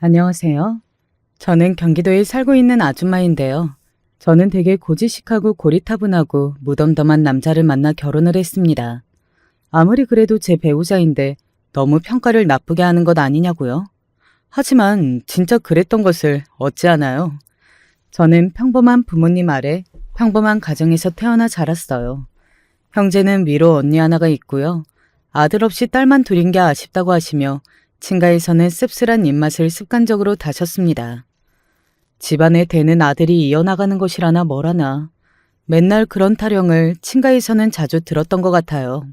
안녕하세요. 저는 경기도에 살고 있는 아줌마인데요. 저는 되게 고지식하고 고리타분하고 무덤덤한 남자를 만나 결혼을 했습니다. 아무리 그래도 제 배우자인데 너무 평가를 나쁘게 하는 것 아니냐고요? 하지만 진짜 그랬던 것을 어찌하나요? 저는 평범한 부모님 아래 평범한 가정에서 태어나 자랐어요. 형제는 위로 언니 하나가 있고요. 아들 없이 딸만 둘인 게 아쉽다고 하시며 친가에서는 씁쓸한 입맛을 습관적으로 다셨습니다. 집안에 되는 아들이 이어나가는 것이라나 뭐라나 맨날 그런 타령을 친가에서는 자주 들었던 것 같아요.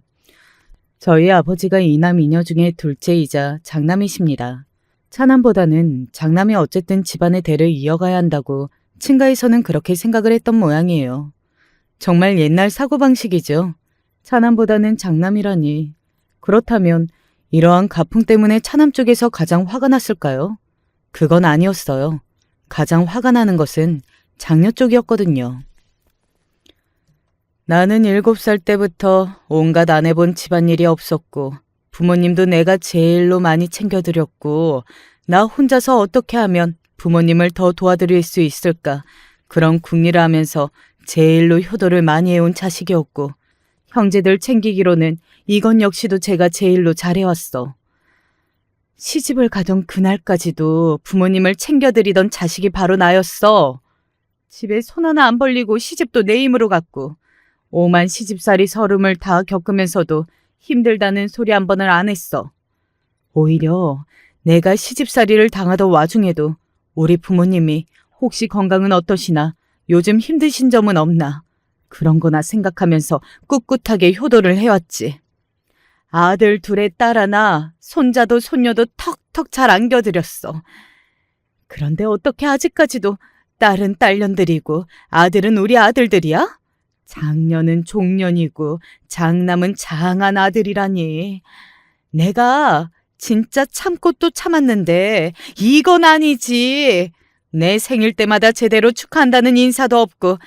저희 아버지가 이남 이녀 중에 둘째이자 장남이십니다. 차남보다는 장남이 어쨌든 집안의 대를 이어가야 한다고 친가에서는 그렇게 생각을 했던 모양이에요. 정말 옛날 사고방식이죠. 차남보다는 장남이라니. 그렇다면 이러한 가풍 때문에 차남 쪽에서 가장 화가 났을까요? 그건 아니었어요. 가장 화가 나는 것은 장녀 쪽이었거든요. 나는 7살 때부터 온갖 안 해본 집안일이 없었고 부모님도 내가 제일로 많이 챙겨드렸고 나 혼자서 어떻게 하면 부모님을 더 도와드릴 수 있을까 그런 궁리를 하면서 제일로 효도를 많이 해온 자식이었고 형제들 챙기기로는 이건 역시도 제가 제일로 잘해왔어. 시집을 가던 그날까지도 부모님을 챙겨드리던 자식이 바로 나였어. 집에 손 하나 안 벌리고 시집도 내 힘으로 갔고 오만 시집살이 서름을 다 겪으면서도 힘들다는 소리 한 번을 안 했어. 오히려 내가 시집살이를 당하던 와중에도 우리 부모님이 혹시 건강은 어떠시나 요즘 힘드신 점은 없나 그런 거나 생각하면서 꿋꿋하게 효도를 해왔지. 아들 둘에 딸 하나, 손자도 손녀도 턱턱 잘 안겨드렸어. 그런데 어떻게 아직까지도 딸은 딸년들이고 아들은 우리 아들들이야? 장녀는 종년이고 장남은 장한 아들이라니. 내가 진짜 참고 또 참았는데 이건 아니지. 내 생일 때마다 제대로 축하한다는 인사도 없고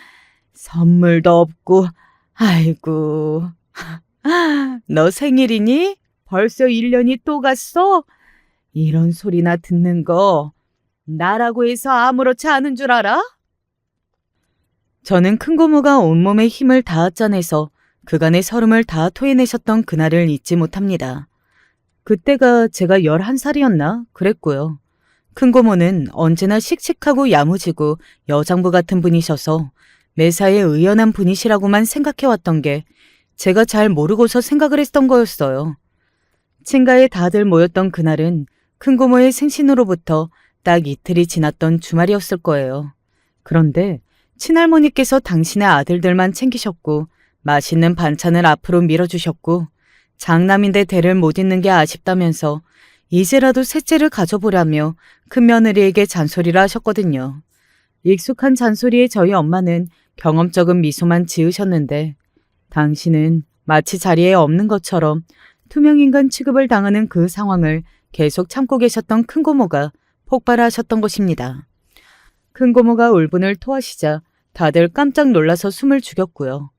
선물도 없고 아이고. 너 생일이니? 벌써 1년이 또 갔어? 이런 소리나 듣는 거 나라고 해서 아무렇지 않은 줄 알아? 저는 큰 고모가 온몸에 힘을 다 짜내서 그간의 서름을 다 토해내셨던 그날을 잊지 못합니다. 그때가 제가 11살이었나? 그랬고요. 큰 고모는 언제나 씩씩하고 야무지고 여장부 같은 분이셔서 매사에 의연한 분이시라고만 생각해왔던 게 제가 잘 모르고서 생각을 했던 거였어요. 친가에 다들 모였던 그날은 큰 고모의 생신으로부터 딱 이틀이 지났던 주말이었을 거예요. 그런데 친할머니께서 당신의 아들들만 챙기셨고 맛있는 반찬을 앞으로 밀어주셨고 장남인데 대를 못 잇는 게 아쉽다면서 이제라도 셋째를 가져보라며 큰며느리에게 잔소리를 하셨거든요. 익숙한 잔소리에 저희 엄마는 경험 적은 미소만 지으셨는데 당신은 마치 자리에 없는 것처럼 투명인간 취급을 당하는 그 상황을 계속 참고 계셨던 큰고모가 폭발하셨던 것입니다. 큰고모가 울분을 토하시자 다들 깜짝 놀라서 숨을 죽였고요.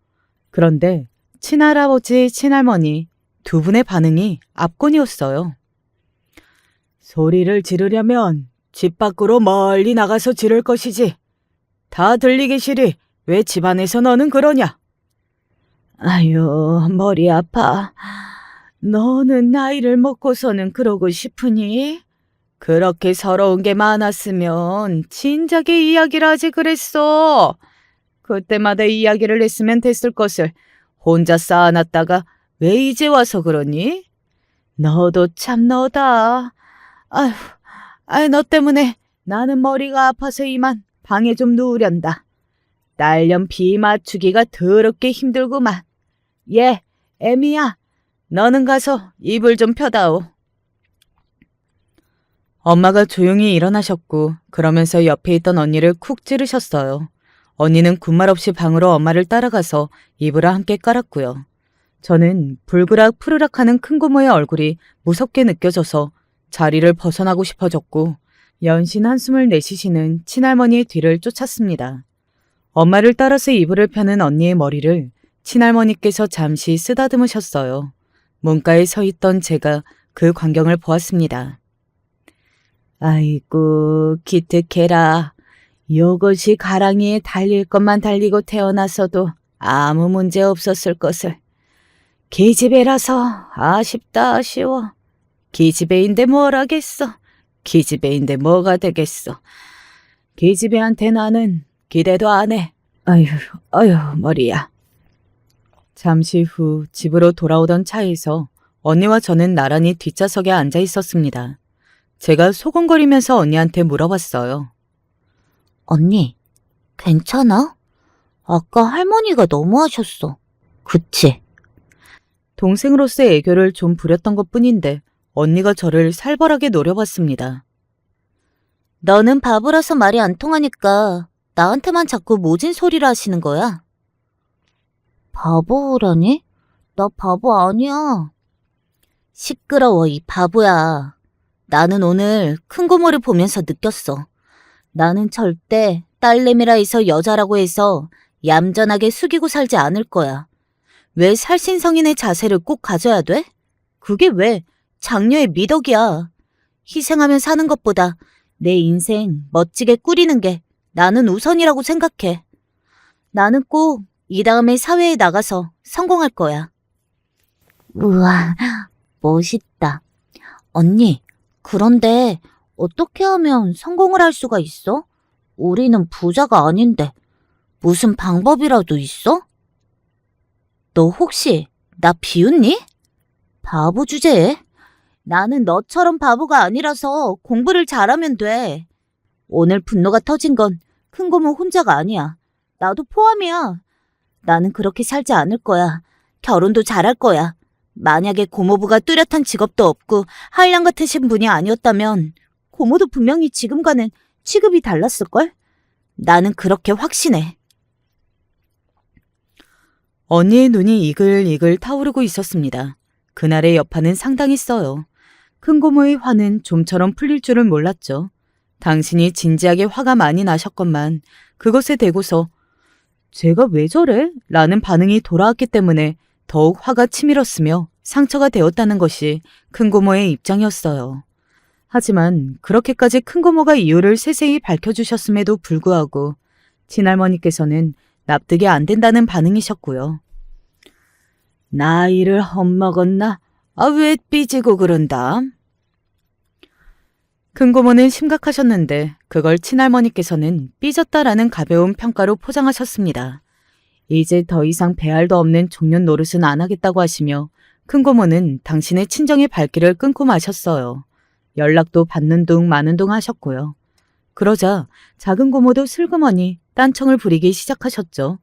그런데 친할아버지, 친할머니 두 분의 반응이 압권이었어요. 소리를 지르려면 집 밖으로 멀리 나가서 지를 것이지. 다 들리기 싫이 왜 집안에서 너는 그러냐? 아유, 머리 아파. 너는 나이를 먹고서는 그러고 싶으니? 그렇게 서러운 게 많았으면 진작에 이야기를 하지 그랬어. 그때마다 이야기를 했으면 됐을 것을 혼자 쌓아놨다가 왜 이제 와서 그러니? 너도 참 너다. 아휴, 너 때문에 나는 머리가 아파서 이만 방에 좀 누우련다. 딸년 비 맞추기가 더럽게 힘들구만. 예, 애미야, 너는 가서 이불 좀 펴다오. 엄마가 조용히 일어나셨고 그러면서 옆에 있던 언니를 쿡 찌르셨어요. 언니는 군말 없이 방으로 엄마를 따라가서 이불을 함께 깔았고요. 저는 불그락 푸르락하는 큰고모의 얼굴이 무섭게 느껴져서 자리를 벗어나고 싶어졌고 연신 한숨을 내쉬시는 친할머니의 뒤를 쫓았습니다. 엄마를 따라서 이불을 펴는 언니의 머리를 친할머니께서 잠시 쓰다듬으셨어요. 문가에 서 있던 제가 그 광경을 보았습니다. 아이고, 기특해라. 요것이 가랑이에 달릴 것만 달리고 태어났어도 아무 문제 없었을 것을. 기집애라서 아쉽다 아쉬워. 기집애인데 뭘 하겠어. 기집애인데 뭐가 되겠어. 기집애한테 나는 기대도 안 해. 아휴, 머리야. 잠시 후 집으로 돌아오던 차에서 언니와 저는 나란히 뒷좌석에 앉아 있었습니다. 제가 소곤거리면서 언니한테 물어봤어요. 언니, 괜찮아? 아까 할머니가 너무하셨어. 그치? 동생으로서의 애교를 좀 부렸던 것뿐인데 언니가 저를 살벌하게 노려봤습니다. 너는 바보라서 말이 안 통하니까 나한테만 자꾸 모진 소리를 하시는 거야. 바보라니? 나 바보 아니야. 시끄러워, 이 바보야. 나는 오늘 큰 고모를 보면서 느꼈어. 나는 절대 딸내미라 해서 여자라고 해서 얌전하게 숙이고 살지 않을 거야. 왜 살신성인의 자세를 꼭 가져야 돼? 그게 왜 장녀의 미덕이야. 희생하며 사는 것보다 내 인생 멋지게 꾸리는 게 나는 우선이라고 생각해. 나는 꼭 이 다음에 사회에 나가서 성공할 거야. 우와, 멋있다. 언니, 그런데 어떻게 하면 성공을 할 수가 있어? 우리는 부자가 아닌데 무슨 방법이라도 있어? 너 혹시 나 비웃니? 바보 주제에? 나는 너처럼 바보가 아니라서 공부를 잘하면 돼. 오늘 분노가 터진 건 큰고모 혼자가 아니야. 나도 포함이야. 나는 그렇게 살지 않을 거야. 결혼도 잘할 거야. 만약에 고모부가 뚜렷한 직업도 없고 한량 같으신 분이 아니었다면 고모도 분명히 지금과는 취급이 달랐을걸? 나는 그렇게 확신해. 언니의 눈이 이글이글 타오르고 있었습니다. 그날의 여파는 상당히 써요. 큰고모의 화는 좀처럼 풀릴 줄은 몰랐죠. 당신이 진지하게 화가 많이 나셨건만 그것에 대고서 제가 왜 저래? 라는 반응이 돌아왔기 때문에 더욱 화가 치밀었으며 상처가 되었다는 것이 큰고모의 입장이었어요. 하지만 그렇게까지 큰고모가 이유를 세세히 밝혀주셨음에도 불구하고 친할머니께서는 납득이 안 된다는 반응이셨고요. 나이를 헛먹었나? 왜 삐지고 그런다? 큰고모는 심각하셨는데 그걸 친할머니께서는 삐졌다라는 가벼운 평가로 포장하셨습니다. 이제 더 이상 배알도 없는 종년 노릇은 안 하겠다고 하시며 큰고모는 당신의 친정의 발길을 끊고 마셨어요. 연락도 받는 둥 마는 둥 하셨고요. 그러자 작은 고모도 슬그머니 딴청을 부리기 시작하셨죠.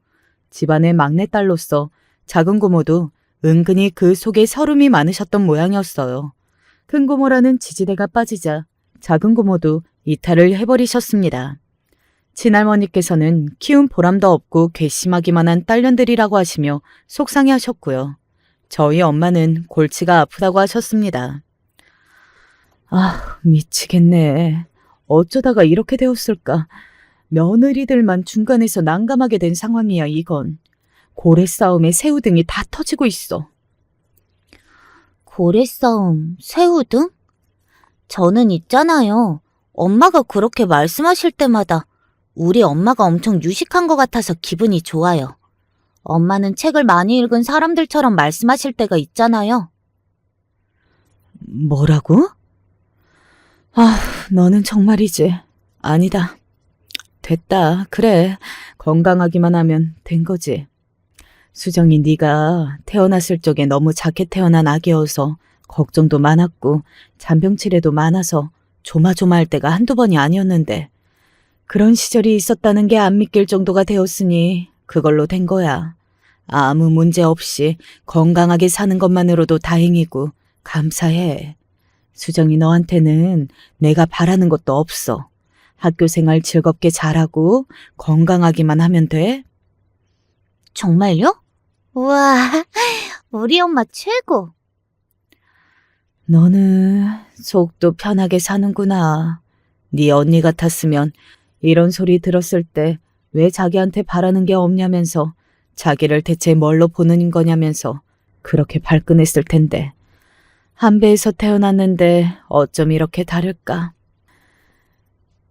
집안의 막내딸로서 작은 고모도 은근히 그 속에 서름이 많으셨던 모양이었어요. 큰 고모라는 지지대가 빠지자 작은 고모도 이탈을 해버리셨습니다. 친할머니께서는 키운 보람도 없고 괘씸하기만 한 딸년들이라고 하시며 속상해하셨고요. 저희 엄마는 골치가 아프다고 하셨습니다. 미치겠네. 어쩌다가 이렇게 되었을까. 며느리들만 중간에서 난감하게 된 상황이야, 이건. 고래 싸움에 새우등이 다 터지고 있어. 고래 싸움, 새우등? 저는 있잖아요. 엄마가 그렇게 말씀하실 때마다 우리 엄마가 엄청 유식한 것 같아서 기분이 좋아요. 엄마는 책을 많이 읽은 사람들처럼 말씀하실 때가 있잖아요. 뭐라고? 너는 정말이지. 아니다. 됐다. 그래. 건강하기만 하면 된 거지. 수정이 네가 태어났을 적에 너무 작게 태어난 아기여서 걱정도 많았고 잔병치레도 많아서 조마조마할 때가 한두 번이 아니었는데 그런 시절이 있었다는 게 안 믿길 정도가 되었으니 그걸로 된 거야. 아무 문제 없이 건강하게 사는 것만으로도 다행이고 감사해. 수정이 너한테는 내가 바라는 것도 없어. 학교 생활 즐겁게 잘하고 건강하기만 하면 돼. 정말요? 우와, 우리 엄마 최고. 너는 속도 편하게 사는구나. 네 언니 같았으면 이런 소리 들었을 때 왜 자기한테 바라는 게 없냐면서 자기를 대체 뭘로 보는 거냐면서 그렇게 발끈했을 텐데. 한 배에서 태어났는데 어쩜 이렇게 다를까.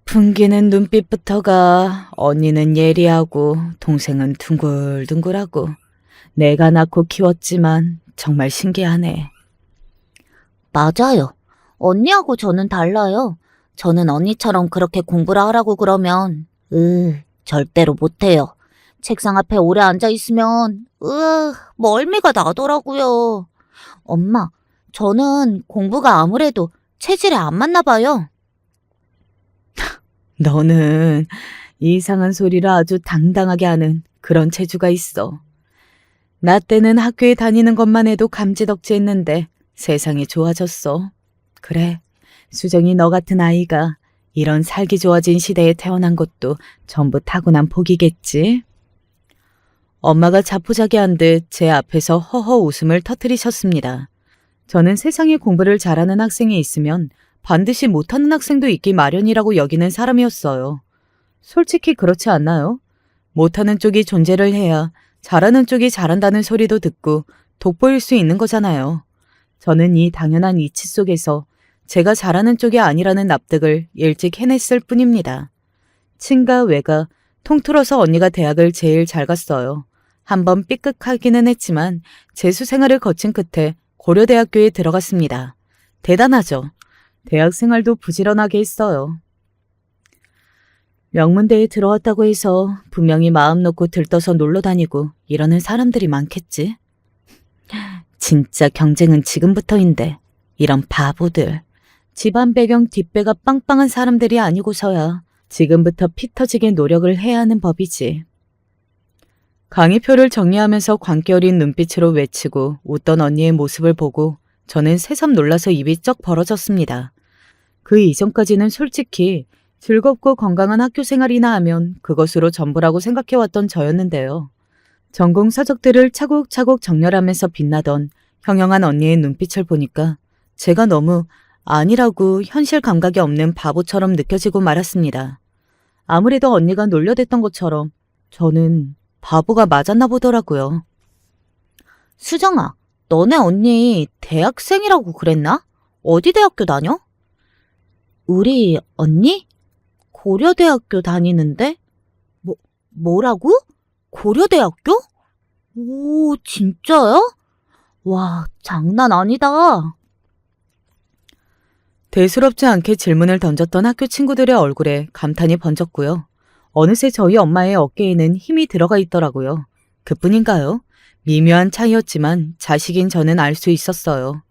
풍기는 눈빛부터가 언니는 예리하고 동생은 둥글둥글하고 내가 낳고 키웠지만 정말 신기하네. 맞아요. 언니하고 저는 달라요. 저는 언니처럼 그렇게 공부를 하라고 그러면, 절대로 못해요. 책상 앞에 오래 앉아 있으면, 멀미가 나더라고요. 엄마, 저는 공부가 아무래도 체질에 안 맞나 봐요. 너는 이상한 소리를 아주 당당하게 하는 그런 재주가 있어. 나 때는 학교에 다니는 것만 해도 감지덕지했는데 세상이 좋아졌어. 그래, 수정이 너 같은 아이가 이런 살기 좋아진 시대에 태어난 것도 전부 타고난 복이겠지. 엄마가 자포자기한 듯 제 앞에서 허허 웃음을 터뜨리셨습니다. 저는 세상에 공부를 잘하는 학생이 있으면 반드시 못하는 학생도 있기 마련이라고 여기는 사람이었어요. 솔직히 그렇지 않나요? 못하는 쪽이 존재를 해야 잘하는 쪽이 잘한다는 소리도 듣고 돋보일 수 있는 거잖아요. 저는 이 당연한 이치 속에서 제가 잘하는 쪽이 아니라는 납득을 일찍 해냈을 뿐입니다. 친가 외가 통틀어서 언니가 대학을 제일 잘 갔어요. 한번 삐끗하기는 했지만 재수 생활을 거친 끝에 고려대학교에 들어갔습니다. 대단하죠? 대학 생활도 부지런하게 했어요. 명문대에 들어왔다고 해서 분명히 마음 놓고 들떠서 놀러 다니고 이러는 사람들이 많겠지. 진짜 경쟁은 지금부터인데 이런 바보들. 집안 배경 뒷배가 빵빵한 사람들이 아니고서야 지금부터 피 터지게 노력을 해야 하는 법이지. 강의표를 정리하면서 광기 어린 눈빛으로 외치고 웃던 언니의 모습을 보고 저는 새삼 놀라서 입이 쩍 벌어졌습니다. 그 이전까지는 솔직히 즐겁고 건강한 학교 생활이나 하면 그것으로 전부라고 생각해왔던 저였는데요. 전공 서적들을 차곡차곡 정렬하면서 빛나던 형형한 언니의 눈빛을 보니까 제가 너무 아니라고 현실 감각이 없는 바보처럼 느껴지고 말았습니다. 아무래도 언니가 놀려댔던 것처럼 저는 바보가 맞았나 보더라고요. 수정아, 너네 언니 대학생이라고 그랬나? 어디 대학교 다녀? 우리 언니? 고려대학교 다니는데? 뭐라고? 고려대학교? 오, 진짜요? 와, 장난 아니다. 대수롭지 않게 질문을 던졌던 학교 친구들의 얼굴에 감탄이 번졌고요. 어느새 저희 엄마의 어깨에는 힘이 들어가 있더라고요. 그뿐인가요? 미묘한 차이였지만 자식인 저는 알 수 있었어요.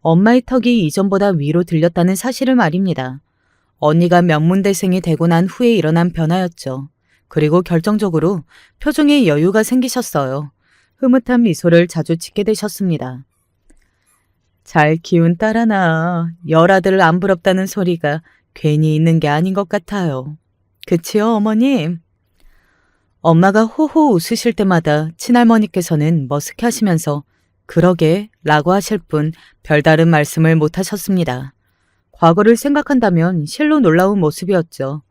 엄마의 턱이 이전보다 위로 들렸다는 사실을 말입니다. 언니가 명문대생이 되고 난 후에 일어난 변화였죠. 그리고 결정적으로 표정에 여유가 생기셨어요. 흐뭇한 미소를 자주 짓게 되셨습니다. 잘 키운 딸 하나, 열아들 안 부럽다는 소리가 괜히 있는 게 아닌 것 같아요. 그치요, 어머님? 엄마가 호호 웃으실 때마다 친할머니께서는 머쓱해 하시면서 그러게 라고 하실 뿐 별다른 말씀을 못 하셨습니다. 과거를 생각한다면 실로 놀라운 모습이었죠.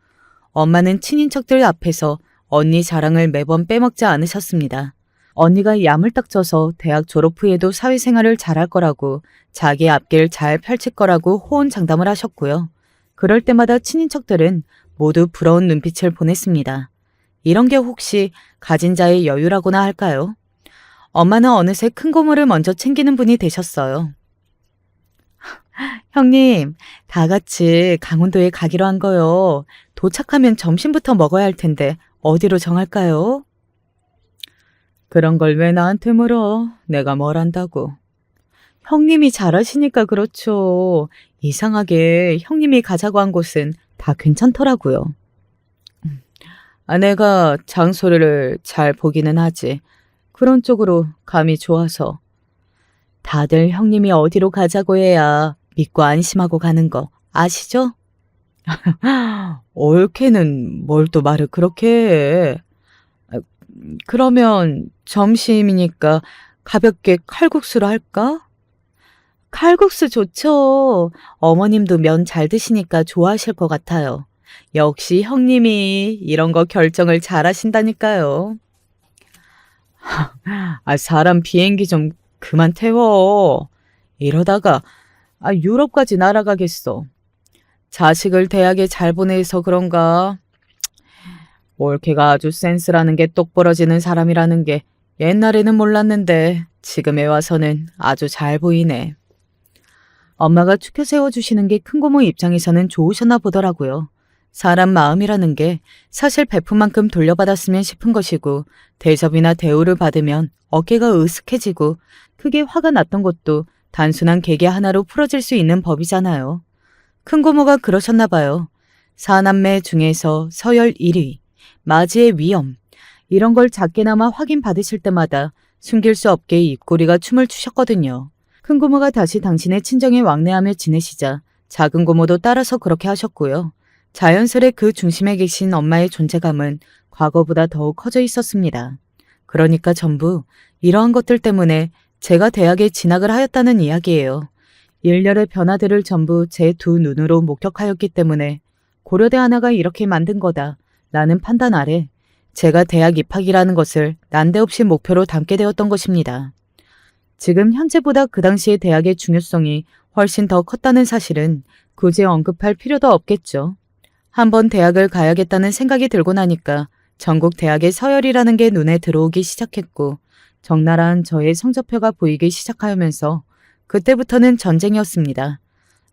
엄마는 친인척들 앞에서 언니 자랑을 매번 빼먹지 않으셨습니다. 언니가 야물딱져서 대학 졸업 후에도 사회생활을 잘할 거라고 자기 앞길 잘 펼칠 거라고 호언장담을 하셨고요. 그럴 때마다 친인척들은 모두 부러운 눈빛을 보냈습니다. 이런 게 혹시 가진 자의 여유라고나 할까요? 엄마는 어느새 큰 고물을 먼저 챙기는 분이 되셨어요. 형님, 다 같이 강원도에 가기로 한 거요. 도착하면 점심부터 먹어야 할 텐데 어디로 정할까요? 그런 걸 왜 나한테 물어? 내가 뭘 안다고. 형님이 잘하시니까 그렇죠. 이상하게 형님이 가자고 한 곳은 다 괜찮더라고요. 내가 장소를 잘 보기는 하지. 그런 쪽으로 감이 좋아서. 다들 형님이 어디로 가자고 해야 믿고 안심하고 가는 거 아시죠? 옳게는 뭘 또 말을 그렇게 해. 그러면 점심이니까 가볍게 칼국수로 할까? 칼국수 좋죠. 어머님도 면 잘 드시니까 좋아하실 것 같아요. 역시 형님이 이런 거 결정을 잘 하신다니까요. 사람 비행기 좀 그만 태워. 이러다가 유럽까지 날아가겠어. 자식을 대학에 잘 보내서 그런가? 올케가 아주 센스라는 게 똑부러지는 사람이라는 게 옛날에는 몰랐는데 지금에 와서는 아주 잘 보이네. 엄마가 축혀 세워주시는 게 큰고모 입장에서는 좋으셨나 보더라고요. 사람 마음이라는 게 사실 베푼 만큼 돌려받았으면 싶은 것이고 대접이나 대우를 받으면 어깨가 으쓱해지고 크게 화가 났던 것도 단순한 계기 하나로 풀어질 수 있는 법이잖아요. 큰고모가 그러셨나 봐요. 사남매 중에서 서열 1위, 맞이의 위험, 이런 걸 작게나마 확인받으실 때마다 숨길 수 없게 입꼬리가 춤을 추셨거든요. 큰고모가 다시 당신의 친정에 왕래하며 지내시자 작은 고모도 따라서 그렇게 하셨고요. 자연스레 그 중심에 계신 엄마의 존재감은 과거보다 더욱 커져 있었습니다. 그러니까 전부 이러한 것들 때문에 제가 대학에 진학을 하였다는 이야기예요. 일렬의 변화들을 전부 제 두 눈으로 목격하였기 때문에 고려대 하나가 이렇게 만든 거다 라는 판단 아래 제가 대학 입학이라는 것을 난데없이 목표로 담게 되었던 것입니다. 지금 현재보다 그 당시의 대학의 중요성이 훨씬 더 컸다는 사실은 굳이 언급할 필요도 없겠죠. 한번 대학을 가야겠다는 생각이 들고 나니까 전국 대학의 서열이라는 게 눈에 들어오기 시작했고 적나라한 저의 성적표가 보이기 시작하면서 그때부터는 전쟁이었습니다.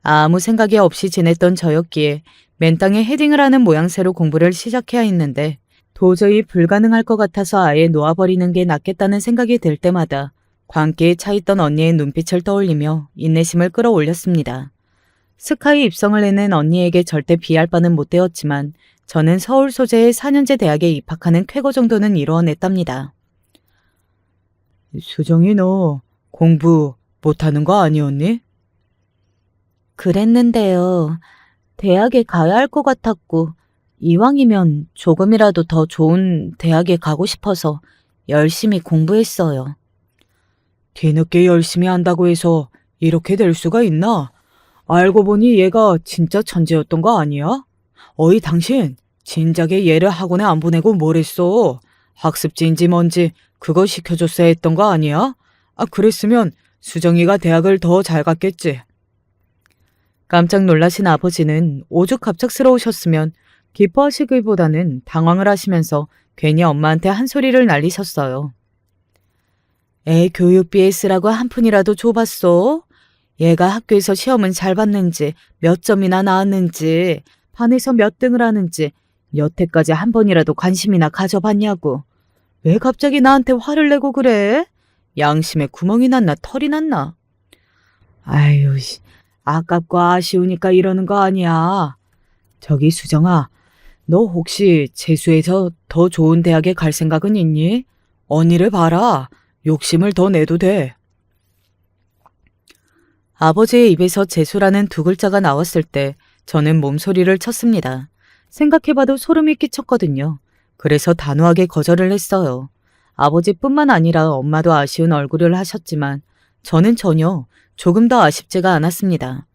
아무 생각이 없이 지냈던 저였기에 맨땅에 헤딩을 하는 모양새로 공부를 시작해야 했는데 도저히 불가능할 것 같아서 아예 놓아버리는 게 낫겠다는 생각이 들 때마다 광기에 차있던 언니의 눈빛을 떠올리며 인내심을 끌어올렸습니다. 스카이 입성을 해낸 언니에게 절대 비할 바는 못 되었지만 저는 서울 소재의 4년제 대학에 입학하는 쾌거 정도는 이루어냈답니다. 수정이 너 공부 못하는 거 아니었니? 그랬는데요. 대학에 가야 할 것 같았고 이왕이면 조금이라도 더 좋은 대학에 가고 싶어서 열심히 공부했어요. 뒤늦게 열심히 한다고 해서 이렇게 될 수가 있나? 알고 보니 얘가 진짜 천재였던 거 아니야? 어이 당신 진작에 얘를 학원에 안 보내고 뭘 했어? 학습지인지 뭔지 그거 시켜줬어야 했던 거 아니야? 아 그랬으면 수정이가 대학을 더 잘 갔겠지. 깜짝 놀라신 아버지는 오죽 갑작스러우셨으면 기뻐하시기보다는 당황을 하시면서 괜히 엄마한테 한 소리를 날리셨어요. 애 교육비에 쓰라고 한 푼이라도 줘봤어? 얘가 학교에서 시험은 잘 봤는지 몇 점이나 나왔는지 반에서 몇 등을 하는지 여태까지 한 번이라도 관심이나 가져봤냐고. 왜 갑자기 나한테 화를 내고 그래? 양심에 구멍이 났나 털이 났나? 아유, 아깝고 아쉬우니까 이러는 거 아니야. 저기 수정아, 너 혹시 재수해서 더 좋은 대학에 갈 생각은 있니? 언니를 봐라. 욕심을 더 내도 돼. 아버지의 입에서 재수라는 두 글자가 나왔을 때 저는 몸소리를 쳤습니다. 생각해봐도 소름이 끼쳤거든요. 그래서 단호하게 거절을 했어요. 아버지뿐만 아니라 엄마도 아쉬운 얼굴을 하셨지만 저는 전혀 조금 더 아쉽지가 않았습니다.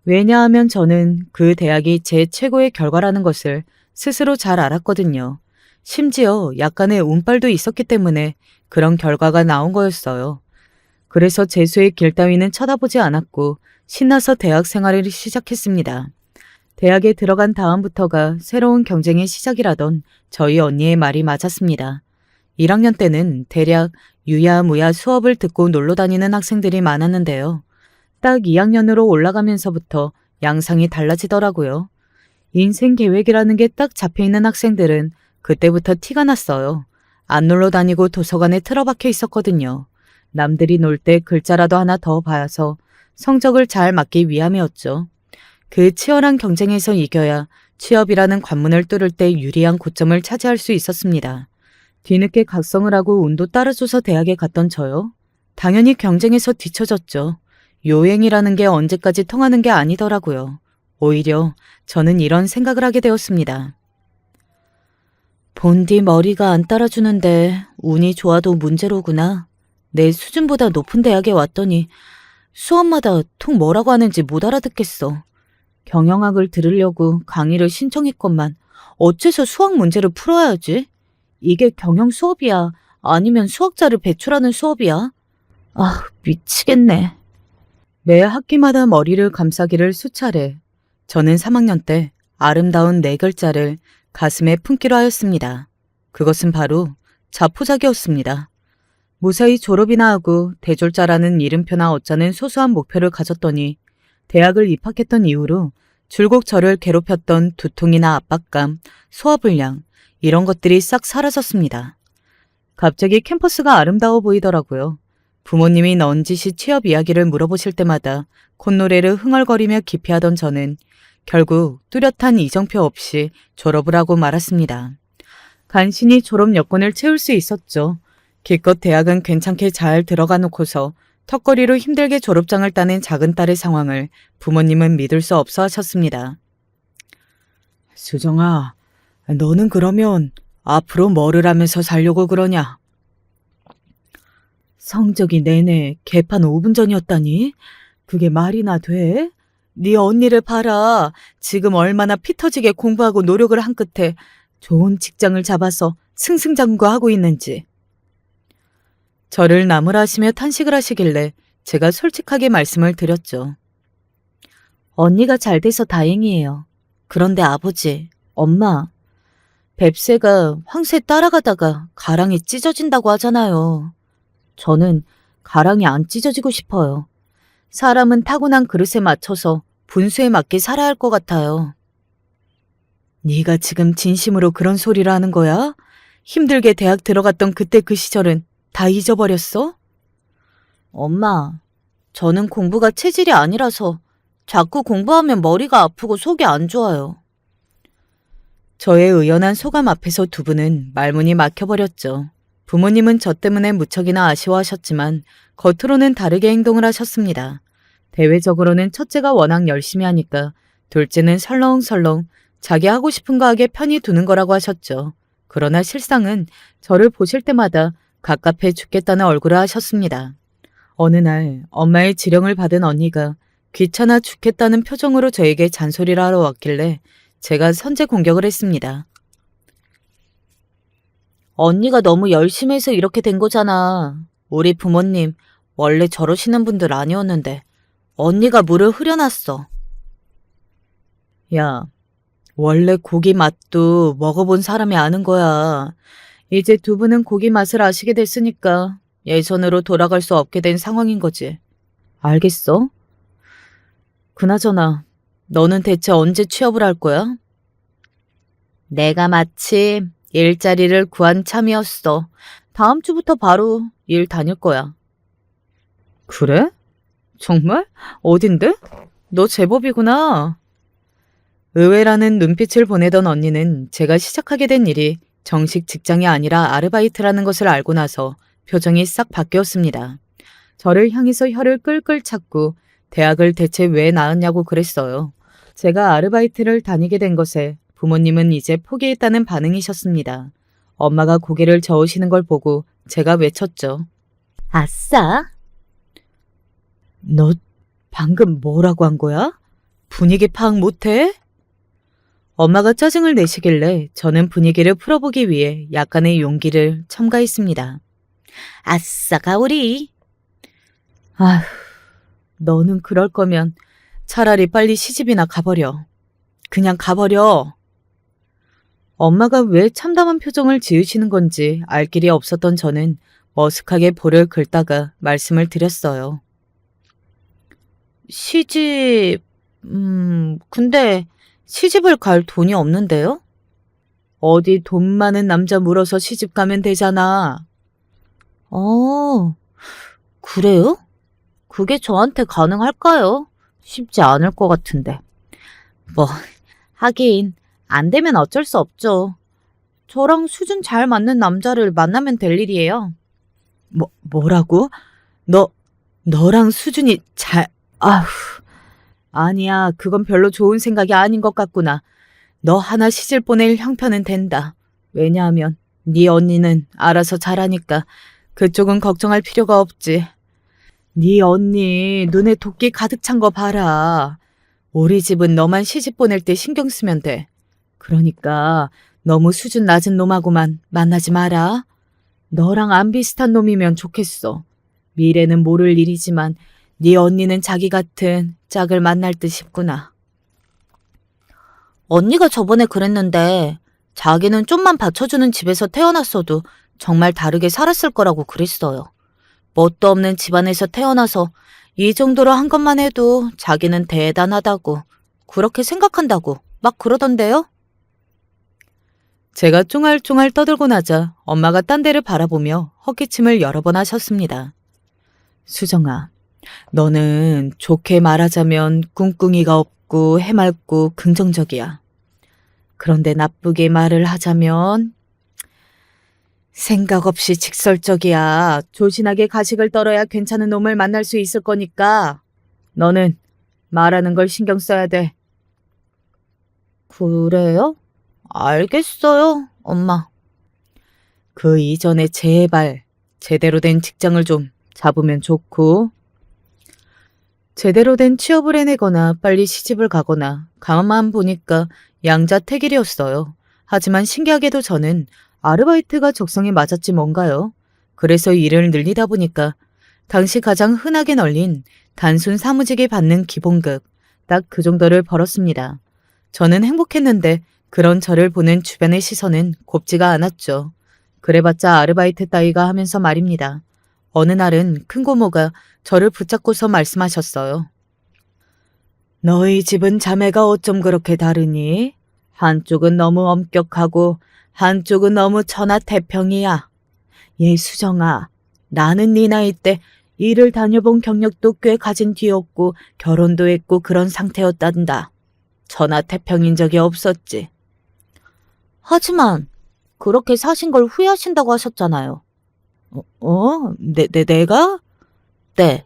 왜냐하면 저는 그 대학이 제 최고의 결과라는 것을 스스로 잘 알았거든요. 심지어 약간의 운빨도 있었기 때문에 그런 결과가 나온 거였어요. 그래서 재수의 길 따위는 쳐다보지 않았고 신나서 대학 생활을 시작했습니다. 대학에 들어간 다음부터가 새로운 경쟁의 시작이라던 저희 언니의 말이 맞았습니다. 1학년 때는 대략 유야무야 수업을 듣고 놀러 다니는 학생들이 많았는데요. 딱 2학년으로 올라가면서부터 양상이 달라지더라고요. 인생 계획이라는 게 딱 잡혀있는 학생들은 그때부터 티가 났어요. 안 놀러 다니고 도서관에 틀어박혀 있었거든요. 남들이 놀 때 글자라도 하나 더 봐서 성적을 잘 맞기 위함이었죠. 그 치열한 경쟁에서 이겨야 취업이라는 관문을 뚫을 때 유리한 고점을 차지할 수 있었습니다. 뒤늦게 각성을 하고 운도 따라줘서 대학에 갔던 저요. 당연히 경쟁에서 뒤처졌죠. 요행이라는 게 언제까지 통하는 게 아니더라고요. 오히려 저는 이런 생각을 하게 되었습니다. 본디 머리가 안 따라주는데 운이 좋아도 문제로구나. 내 수준보다 높은 대학에 왔더니 수업마다 통 뭐라고 하는지 못 알아듣겠어. 경영학을 들으려고 강의를 신청했건만 어째서 수학 문제를 풀어야지? 이게 경영 수업이야? 아니면 수학자를 배출하는 수업이야? 아, 미치겠네. 매 학기마다 머리를 감싸기를 수차례. 저는 3학년 때 아름다운 4글자를 가슴에 품기로 하였습니다. 그것은 바로 자포자기였습니다. 무사히 졸업이나 하고 대졸자라는 이름표나 어짜는 소소한 목표를 가졌더니 대학을 입학했던 이후로 줄곧 저를 괴롭혔던 두통이나 압박감, 소화불량 이런 것들이 싹 사라졌습니다. 갑자기 캠퍼스가 아름다워 보이더라고요. 부모님이 넌지시 취업 이야기를 물어보실 때마다 콧노래를 흥얼거리며 기피하던 저는 결국 뚜렷한 이정표 없이 졸업을 하고 말았습니다. 간신히 졸업 여건을 채울 수 있었죠. 기껏 대학은 괜찮게 잘 들어가 놓고서 턱걸이로 힘들게 졸업장을 따낸 작은 딸의 상황을 부모님은 믿을 수 없어 하셨습니다. 수정아, 너는 그러면 앞으로 뭐를 하면서 살려고 그러냐? 성적이 내내 개판 5분 전이었다니? 그게 말이나 돼? 네 언니를 봐라. 지금 얼마나 피 터지게 공부하고 노력을 한 끝에 좋은 직장을 잡아서 승승장구하고 있는지. 저를 나무라시며 탄식을 하시길래 제가 솔직하게 말씀을 드렸죠. 언니가 잘 돼서 다행이에요. 그런데 아버지, 엄마, 뱁새가 황새 따라가다가 가랑이 찢어진다고 하잖아요. 저는 가랑이 안 찢어지고 싶어요. 사람은 타고난 그릇에 맞춰서 분수에 맞게 살아야 할 것 같아요. 네가 지금 진심으로 그런 소리를 하는 거야? 힘들게 대학 들어갔던 그때 그 시절은 다 잊어버렸어? 엄마, 저는 공부가 체질이 아니라서 자꾸 공부하면 머리가 아프고 속이 안 좋아요. 저의 의연한 소감 앞에서 두 분은 말문이 막혀버렸죠. 부모님은 저 때문에 무척이나 아쉬워하셨지만 겉으로는 다르게 행동을 하셨습니다. 대외적으로는 첫째가 워낙 열심히 하니까 둘째는 설렁설렁 자기 하고 싶은 거 하게 편히 두는 거라고 하셨죠. 그러나 실상은 저를 보실 때마다 갑갑해 죽겠다는 얼굴을 하셨습니다. 어느 날 엄마의 지령을 받은 언니가 귀찮아 죽겠다는 표정으로 저에게 잔소리를 하러 왔길래 제가 선제 공격을 했습니다. 언니가 너무 열심히 해서 이렇게 된 거잖아. 우리 부모님 원래 저러시는 분들 아니었는데 언니가 물을 흐려놨어. 야, 원래 고기 맛도 먹어본 사람이 아는 거야. 이제 두 분은 고기 맛을 아시게 됐으니까 예전으로 돌아갈 수 없게 된 상황인 거지. 알겠어? 그나저나 너는 대체 언제 취업을 할 거야? 내가 마침 일자리를 구한 참이었어. 다음 주부터 바로 일 다닐 거야. 그래? 정말? 어딘데? 너 제법이구나. 의외라는 눈빛을 보내던 언니는 제가 시작하게 된 일이 정식 직장이 아니라 아르바이트라는 것을 알고 나서 표정이 싹 바뀌었습니다. 저를 향해서 혀를 끌끌 찾고 대학을 대체 왜 나왔냐고 그랬어요. 제가 아르바이트를 다니게 된 것에 부모님은 이제 포기했다는 반응이셨습니다. 엄마가 고개를 저으시는 걸 보고 제가 외쳤죠. 아싸! 너 방금 뭐라고 한 거야? 분위기 파악 못해? 엄마가 짜증을 내시길래 저는 분위기를 풀어보기 위해 약간의 용기를 첨가했습니다. 아싸 가오리! 아휴, 너는 그럴 거면 차라리 빨리 시집이나 가버려. 그냥 가버려. 엄마가 왜 참담한 표정을 지으시는 건지 알 길이 없었던 저는 머쓱하게 볼을 긁다가 말씀을 드렸어요. 시집... 근데 시집을 갈 돈이 없는데요? 어디 돈 많은 남자 물어서 시집 가면 되잖아. 그래요? 그게 저한테 가능할까요? 쉽지 않을 것 같은데. 뭐, 하긴 안 되면 어쩔 수 없죠. 저랑 수준 잘 맞는 남자를 만나면 될 일이에요. 뭐라고? 너랑 수준이 아휴. 아니야, 그건 별로 좋은 생각이 아닌 것 같구나. 너 하나 시집 보낼 형편은 된다. 왜냐하면 네 언니는 알아서 잘하니까 그쪽은 걱정할 필요가 없지. 네 언니 눈에 도끼 가득 찬 거 봐라. 우리 집은 너만 시집 보낼 때 신경 쓰면 돼. 그러니까 너무 수준 낮은 놈하고만 만나지 마라. 너랑 안 비슷한 놈이면 좋겠어. 미래는 모를 일이지만 네 언니는 자기 같은 짝을 만날 듯 싶구나. 언니가 저번에 그랬는데 자기는 좀만 받쳐주는 집에서 태어났어도 정말 다르게 살았을 거라고 그랬어요. 뭣도 없는 집안에서 태어나서 이 정도로 한 것만 해도 자기는 대단하다고, 그렇게 생각한다고 막 그러던데요? 제가 쫑알쫑알 떠들고 나자 엄마가 딴 데를 바라보며 헛기침을 여러 번 하셨습니다. 수정아, 너는 좋게 말하자면 꿍꿍이가 없고 해맑고 긍정적이야. 그런데 나쁘게 말을 하자면 생각 없이 직설적이야. 조신하게 가식을 떨어야 괜찮은 놈을 만날 수 있을 거니까 너는 말하는 걸 신경 써야 돼. 그래요? 알겠어요, 엄마. 그 이전에 제발 제대로 된 직장을 좀 잡으면 좋고 제대로 된 취업을 해내거나 빨리 시집을 가거나 가만 보니까 양자택일이었어요. 하지만 신기하게도 저는 아르바이트가 적성에 맞았지 뭔가요. 그래서 일을 늘리다 보니까 당시 가장 흔하게 널린 단순 사무직이 받는 기본급 딱 그 정도를 벌었습니다. 저는 행복했는데 그런 저를 보는 주변의 시선은 곱지가 않았죠. 그래봤자 아르바이트 따위가 하면서 말입니다. 어느 날은 큰 고모가 저를 붙잡고서 말씀하셨어요. 너희 집은 자매가 어쩜 그렇게 다르니? 한쪽은 너무 엄격하고 한쪽은 너무 천하태평이야. 얘 수정아, 나는 네 나이 때 일을 다녀본 경력도 꽤 가진 뒤였고 결혼도 했고 그런 상태였단다. 천하태평인 적이 없었지. 하지만 그렇게 사신 걸 후회하신다고 하셨잖아요. 내가? 네.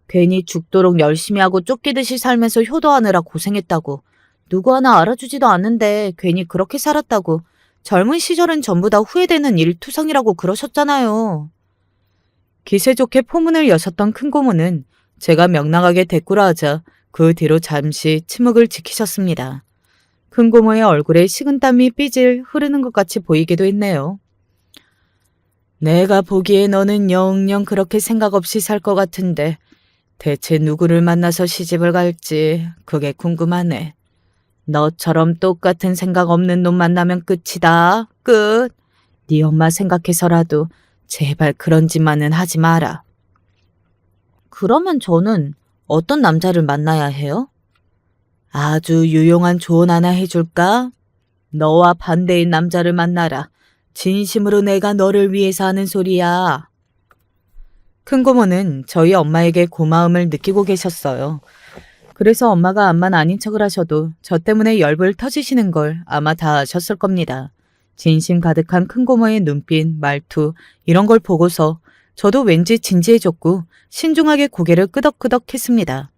괜히 죽도록 열심히 하고 쫓기듯이 살면서 효도하느라 고생했다고. 누구 하나 알아주지도 않는데 괜히 그렇게 살았다고. 젊은 시절은 전부 다 후회되는 일투성이라고 그러셨잖아요. 기세 좋게 포문을 여셨던 큰 고모는 제가 명랑하게 대꾸라 하자 그 뒤로 잠시 침묵을 지키셨습니다. 큰 고모의 얼굴에 식은땀이 삐질 흐르는 것 같이 보이기도 했네요. 내가 보기에 너는 영영 그렇게 생각 없이 살 것 같은데 대체 누구를 만나서 시집을 갈지 그게 궁금하네. 너처럼 똑같은 생각 없는 놈 만나면 끝이다. 끝. 네 엄마 생각해서라도 제발 그런 짓만은 하지 마라. 그러면 저는 어떤 남자를 만나야 해요? 아주 유용한 조언 하나 해줄까? 너와 반대인 남자를 만나라. 진심으로 내가 너를 위해서 하는 소리야. 큰 고모는 저희 엄마에게 고마움을 느끼고 계셨어요. 그래서 엄마가 암만 아닌 척을 하셔도 저 때문에 열불 터지시는 걸 아마 다 아셨을 겁니다. 진심 가득한 큰 고모의 눈빛, 말투 이런 걸 보고서 저도 왠지 진지해졌고 신중하게 고개를 끄덕끄덕 했습니다.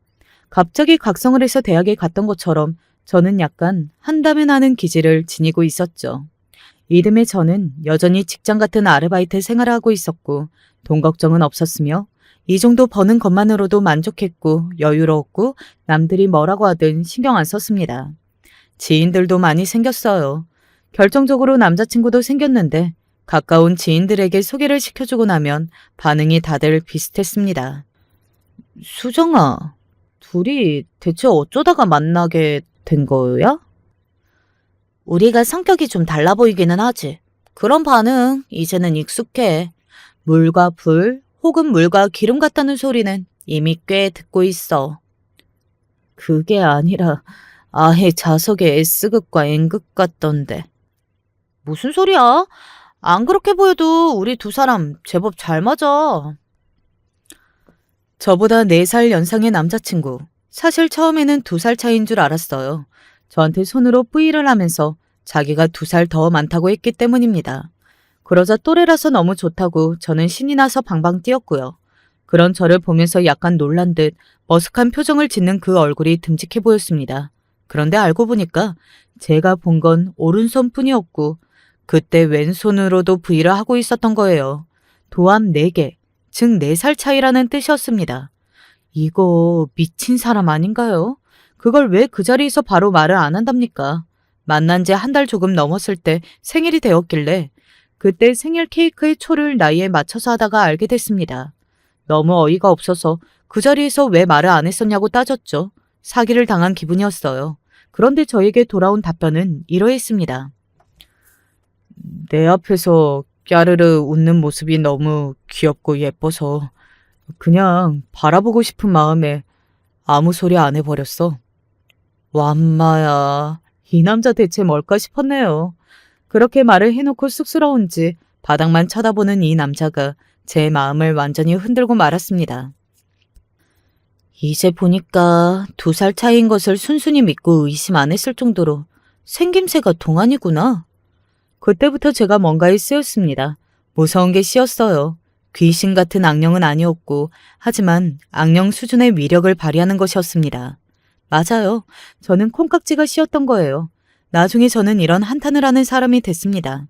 갑자기 각성을 해서 대학에 갔던 것처럼 저는 약간 한다면 하는 기질을 지니고 있었죠. 이듬해 저는 여전히 직장 같은 아르바이트 생활을 하고 있었고 돈 걱정은 없었으며 이 정도 버는 것만으로도 만족했고 여유로웠고 남들이 뭐라고 하든 신경 안 썼습니다. 지인들도 많이 생겼어요. 결정적으로 남자친구도 생겼는데 가까운 지인들에게 소개를 시켜주고 나면 반응이 다들 비슷했습니다. 수정아, 둘이 대체 어쩌다가 만나게 된 거야? 우리가 성격이 좀 달라 보이기는 하지. 그런 반응 이제는 익숙해. 물과 불 혹은 물과 기름 같다는 소리는 이미 꽤 듣고 있어. 그게 아니라 아예 자석에 S극과 N극 같던데. 무슨 소리야? 안 그렇게 보여도 우리 두 사람 제법 잘 맞아. 저보다 4살 연상의 남자친구. 사실 처음에는 2살 차이인 줄 알았어요. 저한테 손으로 뿌이를 하면서 자기가 2살 더 많다고 했기 때문입니다. 그러자 또래라서 너무 좋다고 저는 신이 나서 방방 뛰었고요. 그런 저를 보면서 약간 놀란 듯 머쓱한 표정을 짓는 그 얼굴이 듬직해 보였습니다. 그런데 알고 보니까 제가 본 건 오른손뿐이었고 그때 왼손으로도 V를 하고 있었던 거예요. 도합 4개, 즉 4살 차이라는 뜻이었습니다. 이거 미친 사람 아닌가요? 그걸 왜 그 자리에서 바로 말을 안 한답니까? 만난 지 한 달 조금 넘었을 때 생일이 되었길래 그때 생일 케이크의 초를 나이에 맞춰서 하다가 알게 됐습니다. 너무 어이가 없어서 그 자리에서 왜 말을 안 했었냐고 따졌죠. 사기를 당한 기분이었어요. 그런데 저에게 돌아온 답변은 이러했습니다. 내 앞에서 까르르 웃는 모습이 너무 귀엽고 예뻐서 그냥 바라보고 싶은 마음에 아무 소리 안 해버렸어. 완마야, 이 남자 대체 뭘까 싶었네요. 그렇게 말을 해놓고 쑥스러운지 바닥만 쳐다보는 이 남자가 제 마음을 완전히 흔들고 말았습니다. 이제 보니까 2살 차이인 것을 순순히 믿고 의심 안 했을 정도로 생김새가 동안이구나. 그때부터 제가 뭔가에 쓰였습니다. 무서운 게 씌었어요. 귀신 같은 악령은 아니었고 하지만 악령 수준의 위력을 발휘하는 것이었습니다. 맞아요. 저는 콩깍지가 씌었던 거예요. 나중에 저는 이런 한탄을 하는 사람이 됐습니다.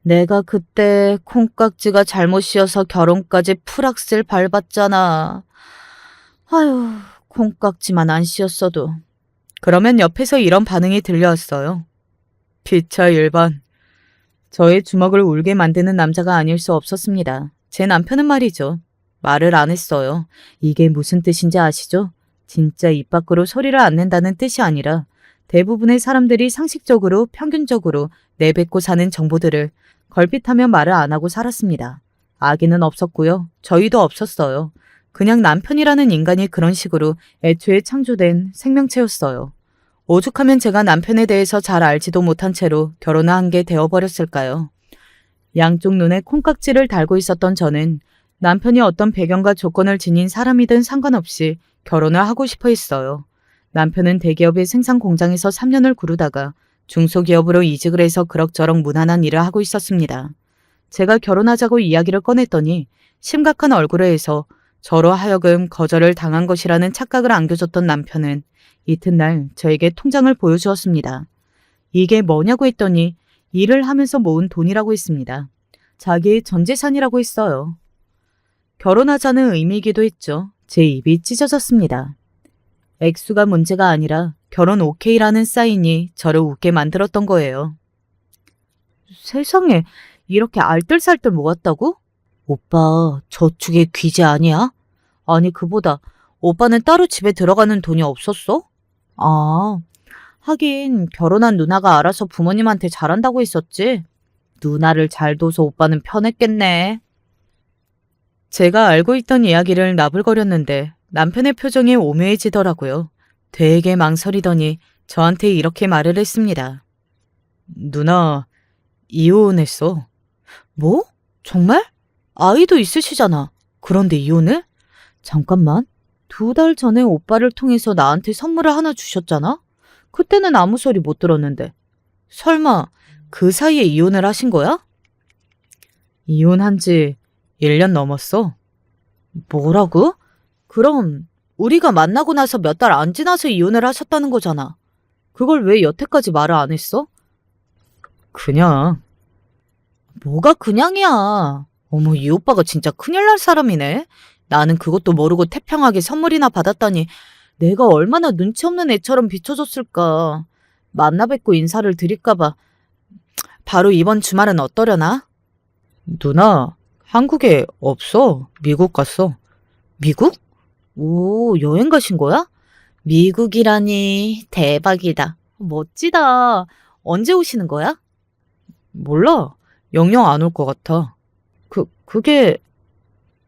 내가 그때 콩깍지가 잘못 씌어서 결혼까지 풀악셀 밟았잖아. 아유, 콩깍지만 안 씌었어도. 그러면 옆에서 이런 반응이 들려왔어요. 피차 일반. 저의 주먹을 울게 만드는 남자가 아닐 수 없었습니다. 제 남편은 말이죠. 말을 안 했어요. 이게 무슨 뜻인지 아시죠? 진짜 입 밖으로 소리를 안 낸다는 뜻이 아니라 대부분의 사람들이 상식적으로 평균적으로 내뱉고 사는 정보들을 걸핏하면 말을 안 하고 살았습니다. 아기는 없었고요. 저희도 없었어요. 그냥 남편이라는 인간이 그런 식으로 애초에 창조된 생명체였어요. 오죽하면 제가 남편에 대해서 잘 알지도 못한 채로 결혼을 한 게 되어버렸을까요? 양쪽 눈에 콩깍지를 달고 있었던 저는 남편이 어떤 배경과 조건을 지닌 사람이든 상관없이 결혼을 하고 싶어 했어요. 남편은 대기업의 생산 공장에서 3년을 구르다가 중소기업으로 이직을 해서 그럭저럭 무난한 일을 하고 있었습니다. 제가 결혼하자고 이야기를 꺼냈더니 심각한 얼굴을 해서 저로 하여금 거절을 당한 것이라는 착각을 안겨줬던 남편은 이튿날 저에게 통장을 보여주었습니다. 이게 뭐냐고 했더니 일을 하면서 모은 돈이라고 했습니다. 자기의 전 재산이라고 했어요. 결혼하자는 의미이기도 했죠. 제 입이 찢어졌습니다. 액수가 문제가 아니라 결혼 오케이라는 사인이 저를 웃게 만들었던 거예요. 세상에, 이렇게 알뜰살뜰 모았다고? 오빠, 저축의 귀재 아니야? 아니, 그보다 오빠는 따로 집에 들어가는 돈이 없었어? 아, 하긴 결혼한 누나가 알아서 부모님한테 잘한다고 했었지. 누나를 잘 둬서 오빠는 편했겠네. 제가 알고 있던 이야기를 나불거렸는데 남편의 표정이 오묘해지더라고요. 되게 망설이더니 저한테 이렇게 말을 했습니다. 누나, 이혼했어. 뭐? 정말? 아이도 있으시잖아. 그런데 이혼을? 잠깐만. 2달 전에 오빠를 통해서 나한테 선물을 하나 주셨잖아? 그때는 아무 소리 못 들었는데. 설마 그 사이에 이혼을 하신 거야? 이혼한 지 1년 넘었어. 뭐라고? 그럼 우리가 만나고 나서 몇 달 안 지나서 이혼을 하셨다는 거잖아. 그걸 왜 여태까지 말을 안 했어? 그냥. 뭐가 그냥이야. 어머, 이 오빠가 진짜 큰일 날 사람이네. 나는 그것도 모르고 태평하게 선물이나 받았다니 내가 얼마나 눈치 없는 애처럼 비춰줬을까. 만나 뵙고 인사를 드릴까봐. 바로 이번 주말은 어떠려나? 누나, 한국에 없어. 미국 갔어. 미국? 오, 여행 가신 거야? 미국이라니 대박이다. 멋지다. 언제 오시는 거야? 몰라. 영영 안 올 것 같아. 그게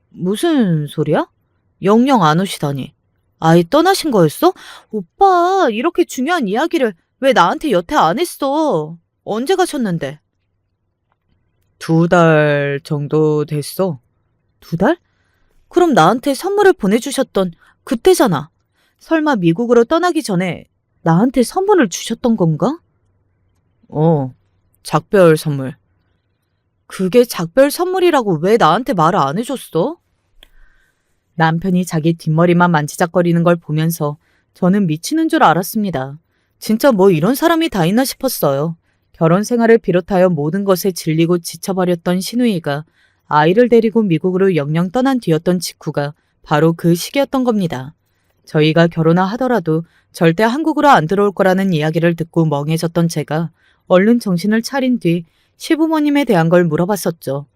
무슨 소리야? 영영 안 오시다니. 아예 떠나신 거였어? 오빠, 이렇게 중요한 이야기를 왜 나한테 여태 안 했어? 언제 가셨는데? 2달 정도 됐어. 2달? 그럼 나한테 선물을 보내주셨던 그때잖아. 설마 미국으로 떠나기 전에 나한테 선물을 주셨던 건가? 작별 선물. 그게 작별 선물이라고 왜 나한테 말을 안 해줬어? 남편이 자기 뒷머리만 만지작거리는 걸 보면서 저는 미치는 줄 알았습니다. 진짜 뭐 이런 사람이 다 있나 싶었어요. 결혼 생활을 비롯하여 모든 것에 질리고 지쳐버렸던 신우이가 아이를 데리고 미국으로 영영 떠난 뒤였던 직후가 바로 그 시기였던 겁니다. 저희가 결혼을 하더라도 절대 한국으로 안 들어올 거라는 이야기를 듣고 멍해졌던 제가 얼른 정신을 차린 뒤 시부모님에 대한 걸 물어봤었죠.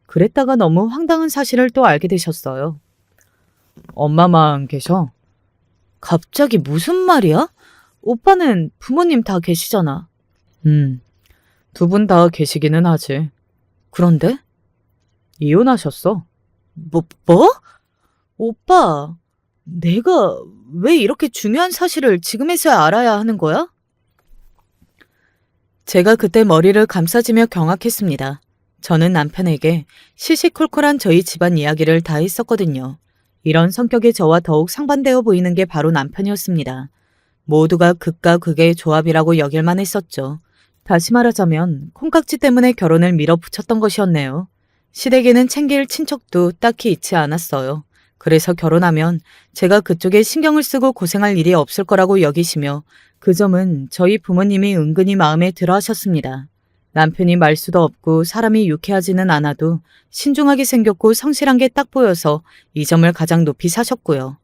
그랬다가 너무 황당한 사실을 또 알게 되셨어요. 엄마만 계셔? 갑자기 무슨 말이야? 오빠는 부모님 다 계시잖아. 두 분 다 계시기는 하지. 그런데? 이혼하셨어. 뭐? 오빠, 내가 왜 이렇게 중요한 사실을 지금에서야 알아야 하는 거야? 제가 그때 머리를 감싸지며 경악했습니다. 저는 남편에게 시시콜콜한 저희 집안 이야기를 다 했었거든요. 이런 성격의 저와 더욱 상반되어 보이는 게 바로 남편이었습니다. 모두가 극과 극의 조합이라고 여길만 했었죠. 다시 말하자면 콩깍지 때문에 결혼을 밀어붙였던 것이었네요. 시댁에는 챙길 친척도 딱히 있지 않았어요. 그래서 결혼하면 제가 그쪽에 신경을 쓰고 고생할 일이 없을 거라고 여기시며 그 점은 저희 부모님이 은근히 마음에 들어 하셨습니다. 남편이 말수도 없고 사람이 유쾌하지는 않아도 신중하게 생겼고 성실한 게 딱 보여서 이 점을 가장 높이 사셨고요.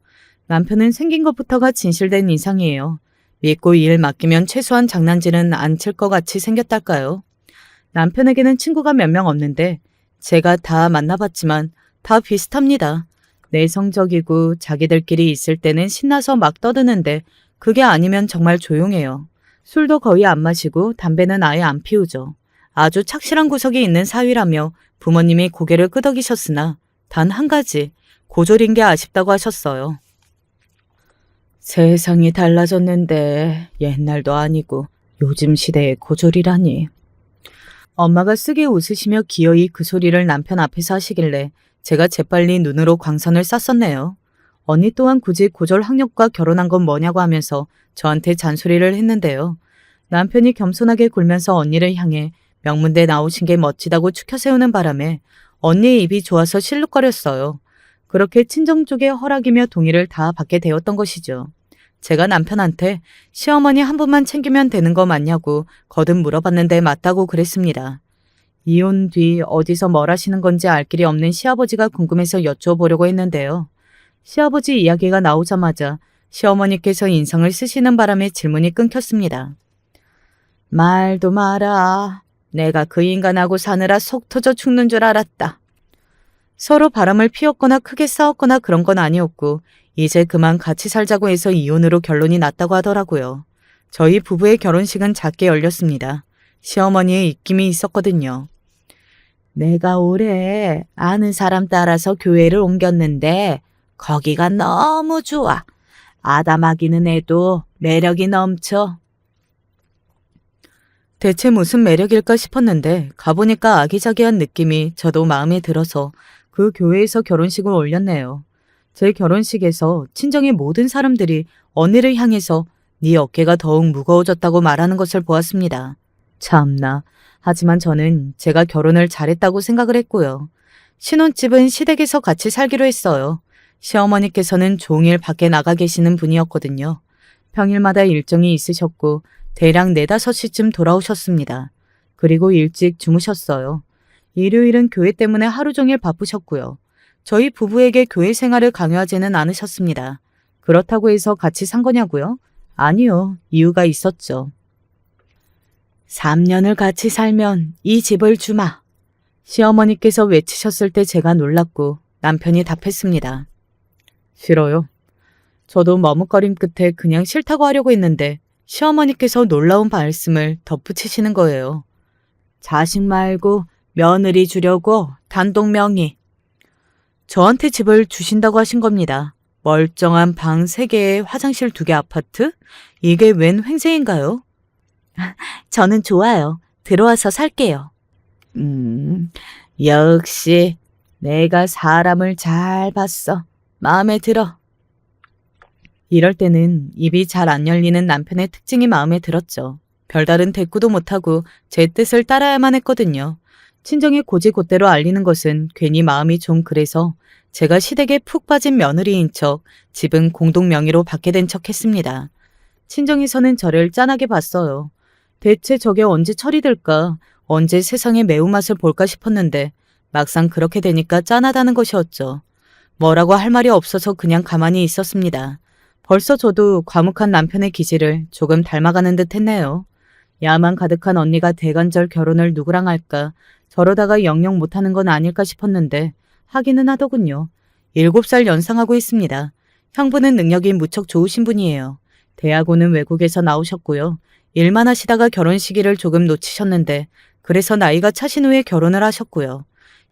남편은 생긴 것부터가 진실된 인상이에요. 믿고 일 맡기면 최소한 장난질은 안 칠 것 같이 생겼달까요? 남편에게는 친구가 몇 명 없는데 제가 다 만나봤지만 다 비슷합니다. 내성적이고 자기들끼리 있을 때는 신나서 막 떠드는데 그게 아니면 정말 조용해요. 술도 거의 안 마시고 담배는 아예 안 피우죠. 아주 착실한 구석이 있는 사위라며 부모님이 고개를 끄덕이셨으나 단 한 가지 고졸인 게 아쉽다고 하셨어요. 세상이 달라졌는데 옛날도 아니고 요즘 시대에 고졸이라니. 엄마가 쓰게 웃으시며 기어이 그 소리를 남편 앞에서 하시길래 제가 재빨리 눈으로 광선을 쐈었네요. 언니 또한 굳이 고졸 학력과 결혼한 건 뭐냐고 하면서 저한테 잔소리를 했는데요. 남편이 겸손하게 굴면서 언니를 향해 명문대 나오신 게 멋지다고 추켜 세우는 바람에 언니의 입이 좋아서 실룩거렸어요. 그렇게 친정 쪽의 허락이며 동의를 다 받게 되었던 것이죠. 제가 남편한테 시어머니 한 분만 챙기면 되는 거 맞냐고 거듭 물어봤는데 맞다고 그랬습니다. 이혼 뒤 어디서 뭘 하시는 건지 알 길이 없는 시아버지가 궁금해서 여쭤보려고 했는데요. 시아버지 이야기가 나오자마자 시어머니께서 인상을 쓰시는 바람에 질문이 끊겼습니다. 말도 마라. 내가 그 인간하고 사느라 속 터져 죽는 줄 알았다. 서로 바람을 피웠거나 크게 싸웠거나 그런 건 아니었고 이제 그만 같이 살자고 해서 이혼으로 결론이 났다고 하더라고요. 저희 부부의 결혼식은 작게 열렸습니다. 시어머니의 입김이 있었거든요. 내가 올해 아는 사람 따라서 교회를 옮겼는데 거기가 너무 좋아. 아담하기는 해도 매력이 넘쳐. 대체 무슨 매력일까 싶었는데 가보니까 아기자기한 느낌이 저도 마음에 들어서 그 교회에서 결혼식을 올렸네요. 제 결혼식에서 친정의 모든 사람들이 언니를 향해서 네 어깨가 더욱 무거워졌다고 말하는 것을 보았습니다. 참나. 하지만 저는 제가 결혼을 잘했다고 생각을 했고요. 신혼집은 시댁에서 같이 살기로 했어요. 시어머니께서는 종일 밖에 나가 계시는 분이었거든요. 평일마다 일정이 있으셨고 대략 4, 5시쯤 돌아오셨습니다. 그리고 일찍 주무셨어요. 일요일은 교회 때문에 하루 종일 바쁘셨고요. 저희 부부에게 교회 생활을 강요하지는 않으셨습니다. 그렇다고 해서 같이 산 거냐고요? 아니요. 이유가 있었죠. 3년을 같이 살면 이 집을 주마. 시어머니께서 외치셨을 때 제가 놀랐고 남편이 답했습니다. 싫어요. 저도 머뭇거림 끝에 그냥 싫다고 하려고 했는데 시어머니께서 놀라운 말씀을 덧붙이시는 거예요. 자식 말고 며느리 주려고 단독 명의. 저한테 집을 주신다고 하신 겁니다. 멀쩡한 방 3개에 화장실 2개 아파트? 이게 웬 횡세인가요? 저는 좋아요. 들어와서 살게요. 역시 내가 사람을 잘 봤어. 마음에 들어. 이럴 때는 입이 잘 안 열리는 남편의 특징이 마음에 들었죠. 별다른 대꾸도 못하고 제 뜻을 따라야만 했거든요. 친정이 고지곳대로 알리는 것은 괜히 마음이 좀 그래서 제가 시댁에 푹 빠진 며느리인 척 집은 공동 명의로 받게 된 척 했습니다. 친정에서는 저를 짠하게 봤어요. 대체 저게 언제 처리될까? 언제 세상의 매운맛을 볼까 싶었는데 막상 그렇게 되니까 짠하다는 것이었죠. 뭐라고 할 말이 없어서 그냥 가만히 있었습니다. 벌써 저도 과묵한 남편의 기질을 조금 닮아가는 듯 했네요. 야만 가득한 언니가 대간절 결혼을 누구랑 할까? 저러다가 영영 못하는 건 아닐까 싶었는데 하기는 하더군요. 7살 연상하고 있습니다. 형부는 능력이 무척 좋으신 분이에요. 대학원은 외국에서 나오셨고요. 일만 하시다가 결혼 시기를 조금 놓치셨는데 그래서 나이가 차신 후에 결혼을 하셨고요.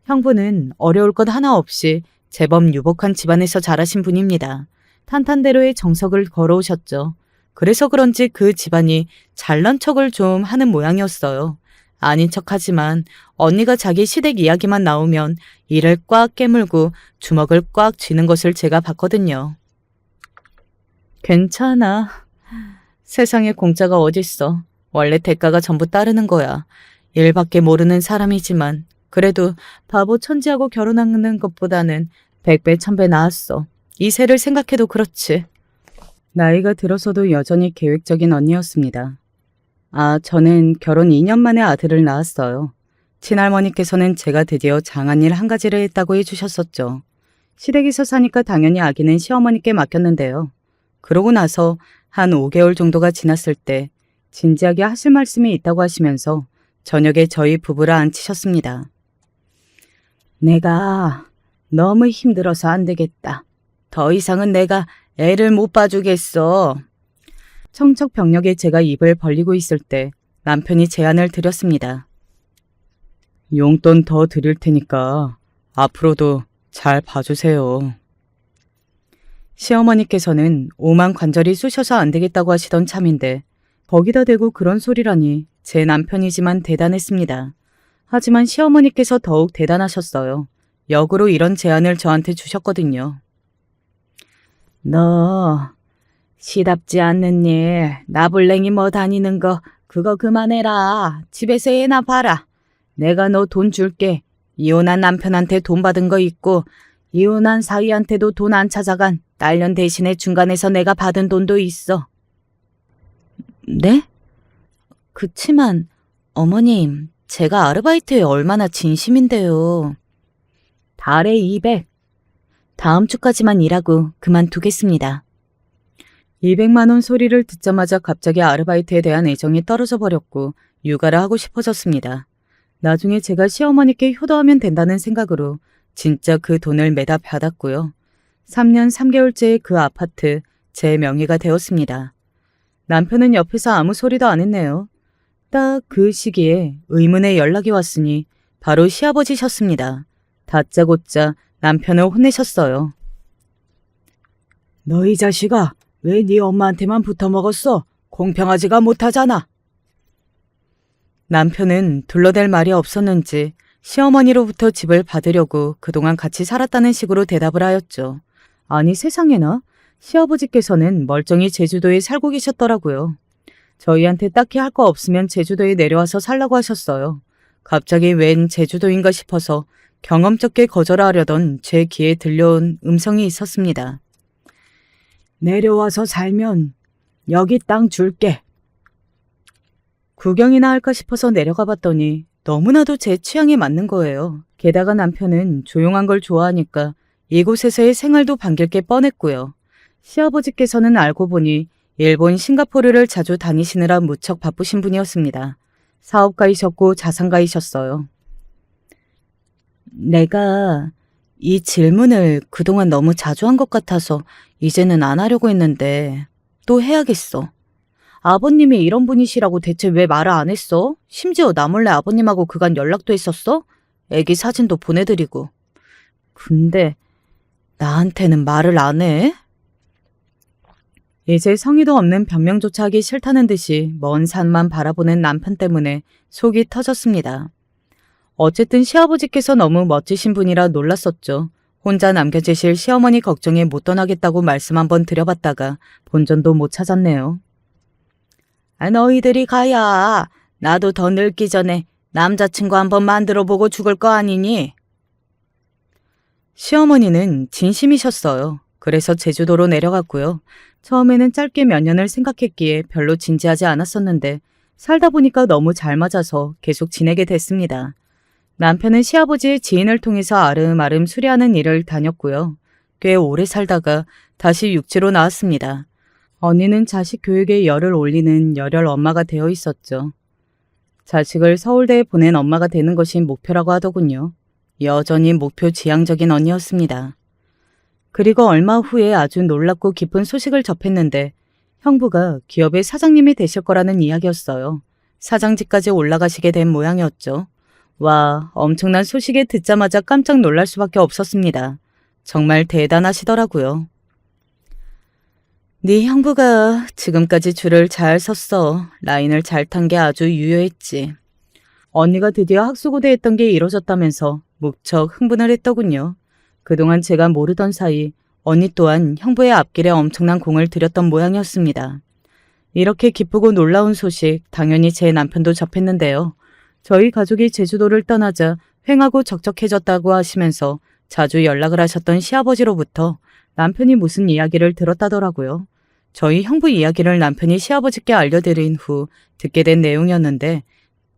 형부는 어려울 것 하나 없이 제법 유복한 집안에서 자라신 분입니다. 탄탄대로의 정석을 걸어오셨죠. 그래서 그런지 그 집안이 잘난 척을 좀 하는 모양이었어요. 아닌 척하지만 언니가 자기 시댁 이야기만 나오면 이를 꽉 깨물고 주먹을 꽉 쥐는 것을 제가 봤거든요. 괜찮아. 세상에 공짜가 어딨어. 원래 대가가 전부 따르는 거야. 일밖에 모르는 사람이지만 그래도 바보 천지하고 결혼하는 것보다는 100배 1000배 나았어. 이 세를 생각해도 그렇지. 나이가 들어서도 여전히 계획적인 언니였습니다. 저는 결혼 2년 만에 아들을 낳았어요. 친할머니께서는 제가 드디어 장한일 한 가지를 했다고 해주셨었죠. 시댁에서 사니까 당연히 아기는 시어머니께 맡겼는데요. 그러고 나서 한 5개월 정도가 지났을 때 진지하게 하실 말씀이 있다고 하시면서 저녁에 저희 부부를 앉히셨습니다. 내가 너무 힘들어서 안 되겠다. 더 이상은 내가 애를 못 봐주겠어. 청척병력에 제가 입을 벌리고 있을 때 남편이 제안을 드렸습니다. 용돈 더 드릴 테니까 앞으로도 잘 봐주세요. 시어머니께서는 오만 관절이 쑤셔서 안 되겠다고 하시던 참인데 거기다 대고 그런 소리라니 제 남편이지만 대단했습니다. 하지만 시어머니께서 더욱 대단하셨어요. 역으로 이런 제안을 저한테 주셨거든요. 너 시답지 않는 일, 나불랭이 뭐 다니는 거 그거 그만해라. 집에서 애나 봐라. 내가 너 돈 줄게. 이혼한 남편한테 돈 받은 거 있고 이혼한 사위한테도 돈 안 찾아간 딸년 대신에 중간에서 내가 받은 돈도 있어. 네? 그치만 어머님, 제가 아르바이트에 얼마나 진심인데요. 달에 200. 다음 주까지만 일하고 그만두겠습니다. 200만 원 소리를 듣자마자 갑자기 아르바이트에 대한 애정이 떨어져 버렸고 육아를 하고 싶어졌습니다. 나중에 제가 시어머니께 효도하면 된다는 생각으로 진짜 그 돈을 매다 받았고요. 3년 3개월째의 그 아파트 제 명의가 되었습니다. 남편은 옆에서 아무 소리도 안 했네요. 딱 그 시기에 의문의 연락이 왔으니 바로 시아버지셨습니다. 다짜고짜 남편을 혼내셨어요. 너 이 자식아, 왜 네 엄마한테만 붙어먹었어? 공평하지가 못하잖아. 남편은 둘러댈 말이 없었는지 시어머니로부터 집을 받으려고 그동안 같이 살았다는 식으로 대답을 하였죠. 아니 세상에나 시아버지께서는 멀쩡히 제주도에 살고 계셨더라고요. 저희한테 딱히 할 거 없으면 제주도에 내려와서 살라고 하셨어요. 갑자기 웬 제주도인가 싶어서 경험쩍게 거절하려던 제 귀에 들려온 음성이 있었습니다. 내려와서 살면 여기 땅 줄게. 구경이나 할까 싶어서 내려가 봤더니 너무나도 제 취향에 맞는 거예요. 게다가 남편은 조용한 걸 좋아하니까 이곳에서의 생활도 반길 게 뻔했고요. 시아버지께서는 알고 보니 일본 싱가포르를 자주 다니시느라 무척 바쁘신 분이었습니다. 사업가이셨고 자산가이셨어요. 내가 이 질문을 그동안 너무 자주 한 것 같아서 이제는 안 하려고 했는데 또 해야겠어. 아버님이 이런 분이시라고 대체 왜 말을 안 했어? 심지어 나 몰래 아버님하고 그간 연락도 했었어? 애기 사진도 보내드리고. 근데 나한테는 말을 안 해? 이제 성의도 없는 변명조차 하기 싫다는 듯이 먼 산만 바라보는 남편 때문에 속이 터졌습니다. 어쨌든 시아버지께서 너무 멋지신 분이라 놀랐었죠. 혼자 남겨지실 시어머니 걱정에 못 떠나겠다고 말씀 한번 드려봤다가 본전도 못 찾았네요. 너희들이 가야 나도 더 늙기 전에 남자친구 한번 만들어보고 죽을 거 아니니? 시어머니는 진심이셨어요. 그래서 제주도로 내려갔고요. 처음에는 짧게 몇 년을 생각했기에 별로 진지하지 않았었는데 살다 보니까 너무 잘 맞아서 계속 지내게 됐습니다. 남편은 시아버지의 지인을 통해서 아름아름 수리하는 일을 다녔고요. 꽤 오래 살다가 다시 육지로 나왔습니다. 언니는 자식 교육에 열을 올리는 열혈 엄마가 되어 있었죠. 자식을 서울대에 보낸 엄마가 되는 것이 목표라고 하더군요. 여전히 목표 지향적인 언니였습니다. 그리고 얼마 후에 아주 놀랍고 기쁜 소식을 접했는데 형부가 기업의 사장님이 되실 거라는 이야기였어요. 사장직까지 올라가시게 된 모양이었죠. 와, 엄청난 소식에 듣자마자 깜짝 놀랄 수밖에 없었습니다. 정말 대단하시더라고요. 네 형부가 지금까지 줄을 잘 섰어. 라인을 잘 탄 게 아주 유효했지. 언니가 드디어 학수고대했던 게 이뤄졌다면서 무척 흥분을 했더군요. 그동안 제가 모르던 사이 언니 또한 형부의 앞길에 엄청난 공을 들였던 모양이었습니다. 이렇게 기쁘고 놀라운 소식 당연히 제 남편도 접했는데요. 저희 가족이 제주도를 떠나자 횡하고 적적해졌다고 하시면서 자주 연락을 하셨던 시아버지로부터 남편이 무슨 이야기를 들었다더라고요. 저희 형부 이야기를 남편이 시아버지께 알려드린 후 듣게 된 내용이었는데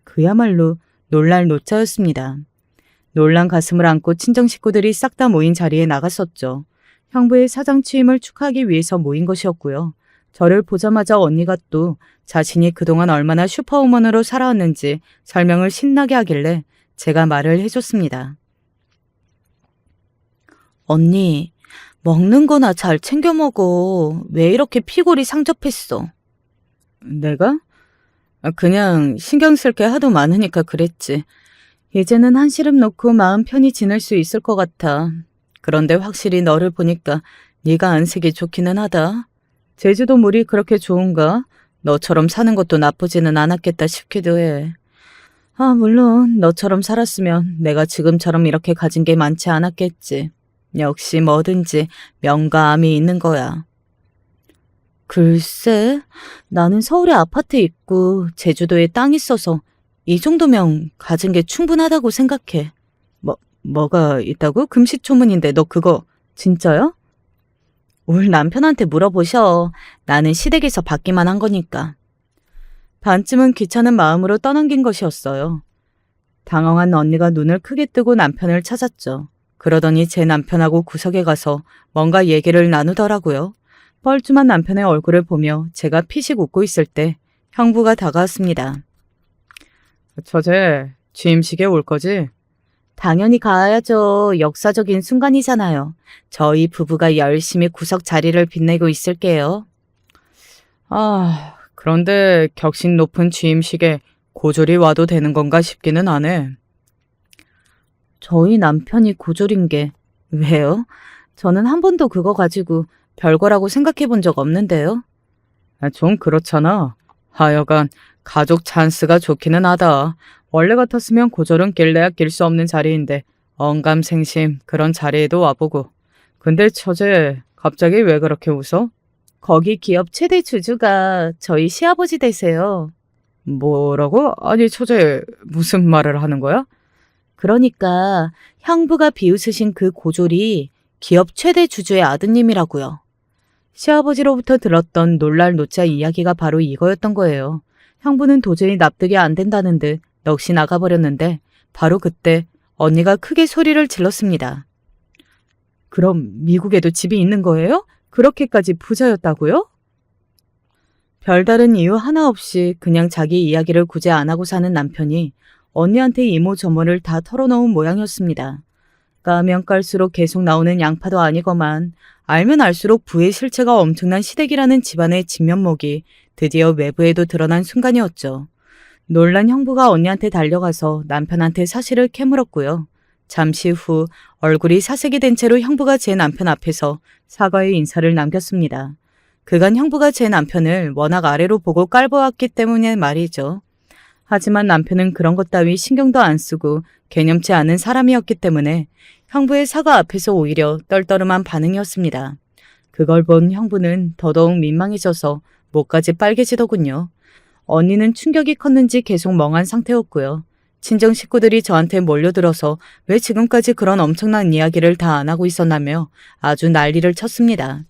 그야말로 놀랄 노자였습니다. 놀란 가슴을 안고 친정 식구들이 싹 다 모인 자리에 나갔었죠. 형부의 사장 취임을 축하하기 위해서 모인 것이었고요. 저를 보자마자 언니가 또 자신이 그동안 얼마나 슈퍼우먼으로 살아왔는지 설명을 신나게 하길래 제가 말을 해줬습니다. 언니, 먹는 거나 잘 챙겨 먹어. 왜 이렇게 피골이 상접했어? 내가? 그냥 신경 쓸 게 하도 많으니까 그랬지. 이제는 한시름 놓고 마음 편히 지낼 수 있을 것 같아. 그런데 확실히 너를 보니까 네가 안색이 좋기는 하다. 제주도 물이 그렇게 좋은가? 너처럼 사는 것도 나쁘지는 않았겠다 싶기도 해. 물론 너처럼 살았으면 내가 지금처럼 이렇게 가진 게 많지 않았겠지. 역시 뭐든지 명과 암이 있는 거야. 글쎄, 나는 서울에 아파트 있고 제주도에 땅 있어서 이 정도면 가진 게 충분하다고 생각해. 뭐가 있다고? 금시초문인데 너 그거 진짜야? 울 남편한테 물어보셔. 나는 시댁에서 받기만 한 거니까. 반쯤은 귀찮은 마음으로 떠넘긴 것이었어요. 당황한 언니가 눈을 크게 뜨고 남편을 찾았죠. 그러더니 제 남편하고 구석에 가서 뭔가 얘기를 나누더라고요. 뻘쭘한 남편의 얼굴을 보며 제가 피식 웃고 있을 때 형부가 다가왔습니다. 처제, 취임식에 올 거지? 당연히 가야죠. 역사적인 순간이잖아요. 저희 부부가 열심히 구석 자리를 빛내고 있을게요. 그런데 격식 높은 취임식에 고졸이 와도 되는 건가 싶기는 하네. 저희 남편이 고졸인 게 왜요? 저는 한 번도 그거 가지고 별거라고 생각해 본 적 없는데요. 좀 그렇잖아. 하여간 가족 찬스가 좋기는 하다. 원래 같았으면 고졸은 낄래야 낄 수 없는 자리인데 언감생심 그런 자리에도 와보고. 근데 처제 갑자기 왜 그렇게 웃어? 거기 기업 최대 주주가 저희 시아버지 되세요. 뭐라고? 아니 처제 무슨 말을 하는 거야? 그러니까 형부가 비웃으신 그 고졸이 기업 최대 주주의 아드님이라고요. 시아버지로부터 들었던 놀랄 노자 이야기가 바로 이거였던 거예요. 형부는 도저히 납득이 안 된다는 듯 넋이 나가버렸는데 바로 그때 언니가 크게 소리를 질렀습니다. 그럼 미국에도 집이 있는 거예요? 그렇게까지 부자였다고요? 별다른 이유 하나 없이 그냥 자기 이야기를 굳이 안 하고 사는 남편이 언니한테 이모저모를 다 털어놓은 모양이었습니다. 까면 깔수록 계속 나오는 양파도 아니거만 알면 알수록 부의 실체가 엄청난 시댁이라는 집안의 진면목이 드디어 외부에도 드러난 순간이었죠. 놀란 형부가 언니한테 달려가서 남편한테 사실을 캐물었고요. 잠시 후 얼굴이 사색이 된 채로 형부가 제 남편 앞에서 사과의 인사를 남겼습니다. 그간 형부가 제 남편을 워낙 아래로 보고 깔보았기 때문에 말이죠. 하지만 남편은 그런 것 따위 신경도 안 쓰고 개념치 않은 사람이었기 때문에 형부의 사과 앞에서 오히려 떨떠름한 반응이었습니다. 그걸 본 형부는 더더욱 민망해져서 목까지 빨개지더군요. 언니는 충격이 컸는지 계속 멍한 상태였고요. 친정 식구들이 저한테 몰려들어서 왜 지금까지 그런 엄청난 이야기를 다 안 하고 있었나며 아주 난리를 쳤습니다.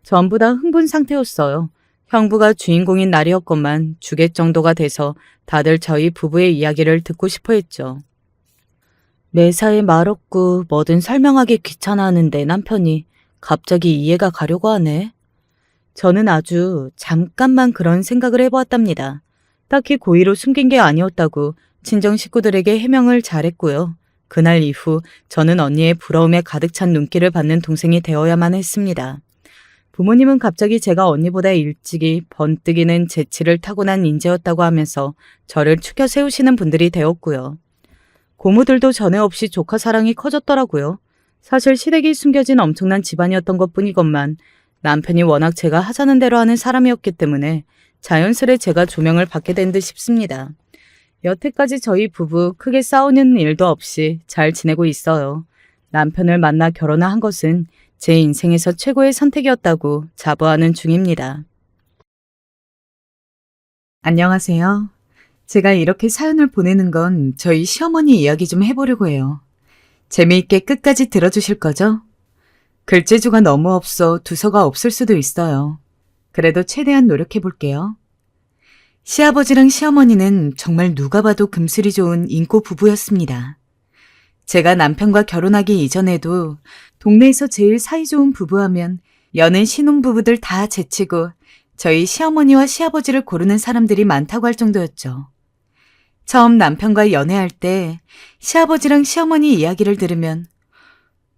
전부 다 흥분 상태였어요. 형부가 주인공인 날이었건만 주객 정도가 돼서 다들 저희 부부의 이야기를 듣고 싶어 했죠. 매사에 말 없고 뭐든 설명하기 귀찮아하는 내 남편이 갑자기 이해가 가려고 하네. 저는 아주 잠깐만 그런 생각을 해보았답니다. 딱히 고의로 숨긴 게 아니었다고 친정 식구들에게 해명을 잘했고요. 그날 이후 저는 언니의 부러움에 가득 찬 눈길을 받는 동생이 되어야만 했습니다. 부모님은 갑자기 제가 언니보다 일찍이 번뜩이는 재치를 타고난 인재였다고 하면서 저를 추켜 세우시는 분들이 되었고요. 고모들도 전에 없이 조카 사랑이 커졌더라고요. 사실 시댁이 숨겨진 엄청난 집안이었던 것뿐이건만 남편이 워낙 제가 하자는 대로 하는 사람이었기 때문에 자연스레 제가 조명을 받게 된 듯 싶습니다. 여태까지 저희 부부 크게 싸우는 일도 없이 잘 지내고 있어요. 남편을 만나 결혼한 것은 제 인생에서 최고의 선택이었다고 자부하는 중입니다. 안녕하세요. 제가 이렇게 사연을 보내는 건 저희 시어머니 이야기 좀 해보려고 해요. 재미있게 끝까지 들어주실 거죠? 글재주가 너무 없어 두서가 없을 수도 있어요. 그래도 최대한 노력해볼게요. 시아버지랑 시어머니는 정말 누가 봐도 금슬이 좋은 인고 부부였습니다. 제가 남편과 결혼하기 이전에도 동네에서 제일 사이좋은 부부하면 여는 신혼부부들 다 제치고 저희 시어머니와 시아버지를 고르는 사람들이 많다고 할 정도였죠. 처음 남편과 연애할 때 시아버지랑 시어머니 이야기를 들으면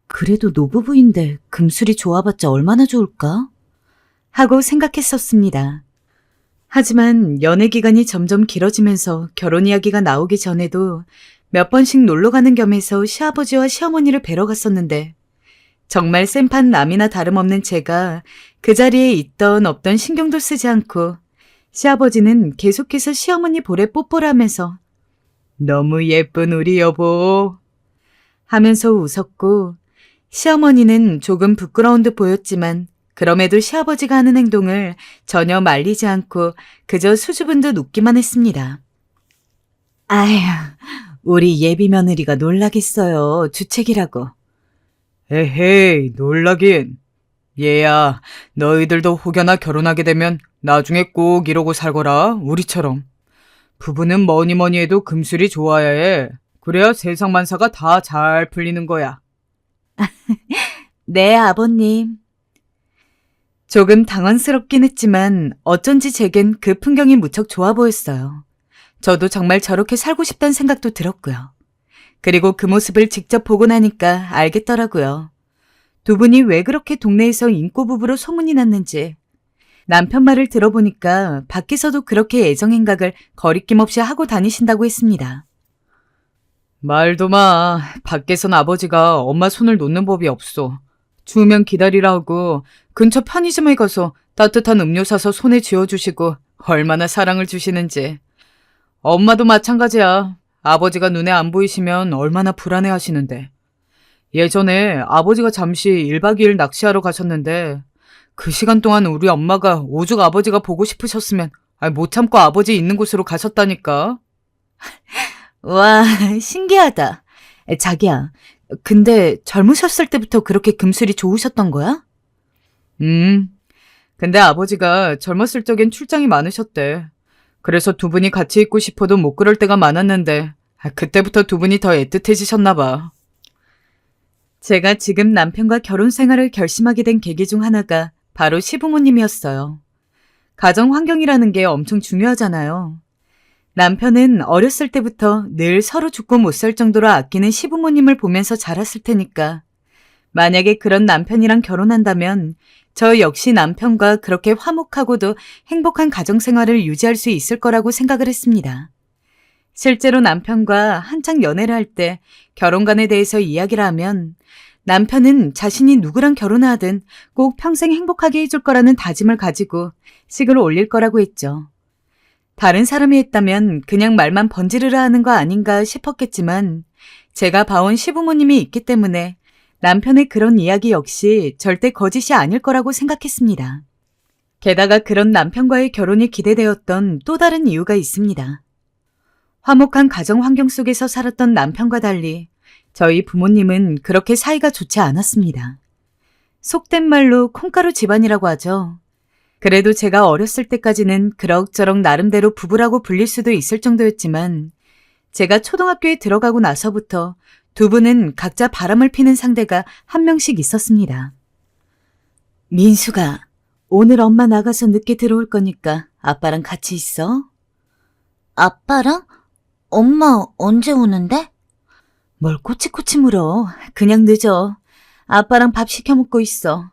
그래도 노부부인데 금술이 좋아봤자 얼마나 좋을까? 하고 생각했었습니다. 하지만 연애 기간이 점점 길어지면서 결혼 이야기가 나오기 전에도 몇 번씩 놀러 가는 겸해서 시아버지와 시어머니를 뵈러 갔었는데 정말 센판 남이나 다름없는 제가 그 자리에 있던 없던 신경도 쓰지 않고 시아버지는 계속해서 시어머니 볼에 뽀뽀를 하면서 너무 예쁜 우리 여보 하면서 웃었고 시어머니는 조금 부끄러운 듯 보였지만 그럼에도 시아버지가 하는 행동을 전혀 말리지 않고 그저 수줍은 듯 웃기만 했습니다. 아휴, 우리 예비 며느리가 놀라겠어요. 주책이라고. 에헤이, 놀라긴. 얘야, 너희들도 혹여나 결혼하게 되면 나중에 꼭 이러고 살거라, 우리처럼. 부부는 뭐니 해도 금술이 좋아야 해. 그래야 세상 만사가 다 잘 풀리는 거야. 네, 아버님. 조금 당황스럽긴 했지만 어쩐지 제겐 그 풍경이 무척 좋아 보였어요. 저도 정말 저렇게 살고 싶다는 생각도 들었고요. 그리고 그 모습을 직접 보고 나니까 알겠더라고요. 두 분이 왜 그렇게 동네에서 인꼬부부로 소문이 났는지. 남편 말을 들어보니까 밖에서도 그렇게 애정행각을 거리낌 없이 하고 다니신다고 했습니다. 말도 마. 밖에선 아버지가 엄마 손을 놓는 법이 없어. 추우면 기다리라고 근처 편의점에 가서 따뜻한 음료 사서 손에 쥐어주시고 얼마나 사랑을 주시는지. 엄마도 마찬가지야. 아버지가 눈에 안 보이시면 얼마나 불안해하시는데. 예전에 아버지가 잠시 1박 2일 낚시하러 가셨는데 그 시간 동안 우리 엄마가 오죽 아버지가 보고 싶으셨으면 못 참고 아버지 있는 곳으로 가셨다니까. 와, 신기하다. 자기야, 근데 젊으셨을 때부터 그렇게 금술이 좋으셨던 거야? 근데 아버지가 젊었을 적엔 출장이 많으셨대. 그래서 두 분이 같이 있고 싶어도 못 그럴 때가 많았는데 그때부터 두 분이 더 애틋해지셨나 봐. 제가 지금 남편과 결혼 생활을 결심하게 된 계기 중 하나가 바로 시부모님이었어요. 가정 환경이라는 게 엄청 중요하잖아요. 남편은 어렸을 때부터 늘 서로 죽고 못 살 정도로 아끼는 시부모님을 보면서 자랐을 테니까 만약에 그런 남편이랑 결혼한다면 저 역시 남편과 그렇게 화목하고도 행복한 가정 생활을 유지할 수 있을 거라고 생각을 했습니다. 실제로 남편과 한창 연애를 할 때 결혼관에 대해서 이야기를 하면 남편은 자신이 누구랑 결혼하든 꼭 평생 행복하게 해줄 거라는 다짐을 가지고 식을 올릴 거라고 했죠. 다른 사람이 했다면 그냥 말만 번지르르 하는 거 아닌가 싶었겠지만 제가 봐온 시부모님이 있기 때문에 남편의 그런 이야기 역시 절대 거짓이 아닐 거라고 생각했습니다. 게다가 그런 남편과의 결혼이 기대되었던 또 다른 이유가 있습니다. 화목한 가정 환경 속에서 살았던 남편과 달리 저희 부모님은 그렇게 사이가 좋지 않았습니다. 속된 말로 콩가루 집안이라고 하죠. 그래도 제가 어렸을 때까지는 그럭저럭 나름대로 부부라고 불릴 수도 있을 정도였지만 제가 초등학교에 들어가고 나서부터 두 분은 각자 바람을 피는 상대가 한 명씩 있었습니다. 민수가 오늘 엄마 나가서 늦게 들어올 거니까 아빠랑 같이 있어. 아빠랑? 엄마 언제 오는데? 뭘 꼬치꼬치 물어. 그냥 늦어. 아빠랑 밥 시켜 먹고 있어.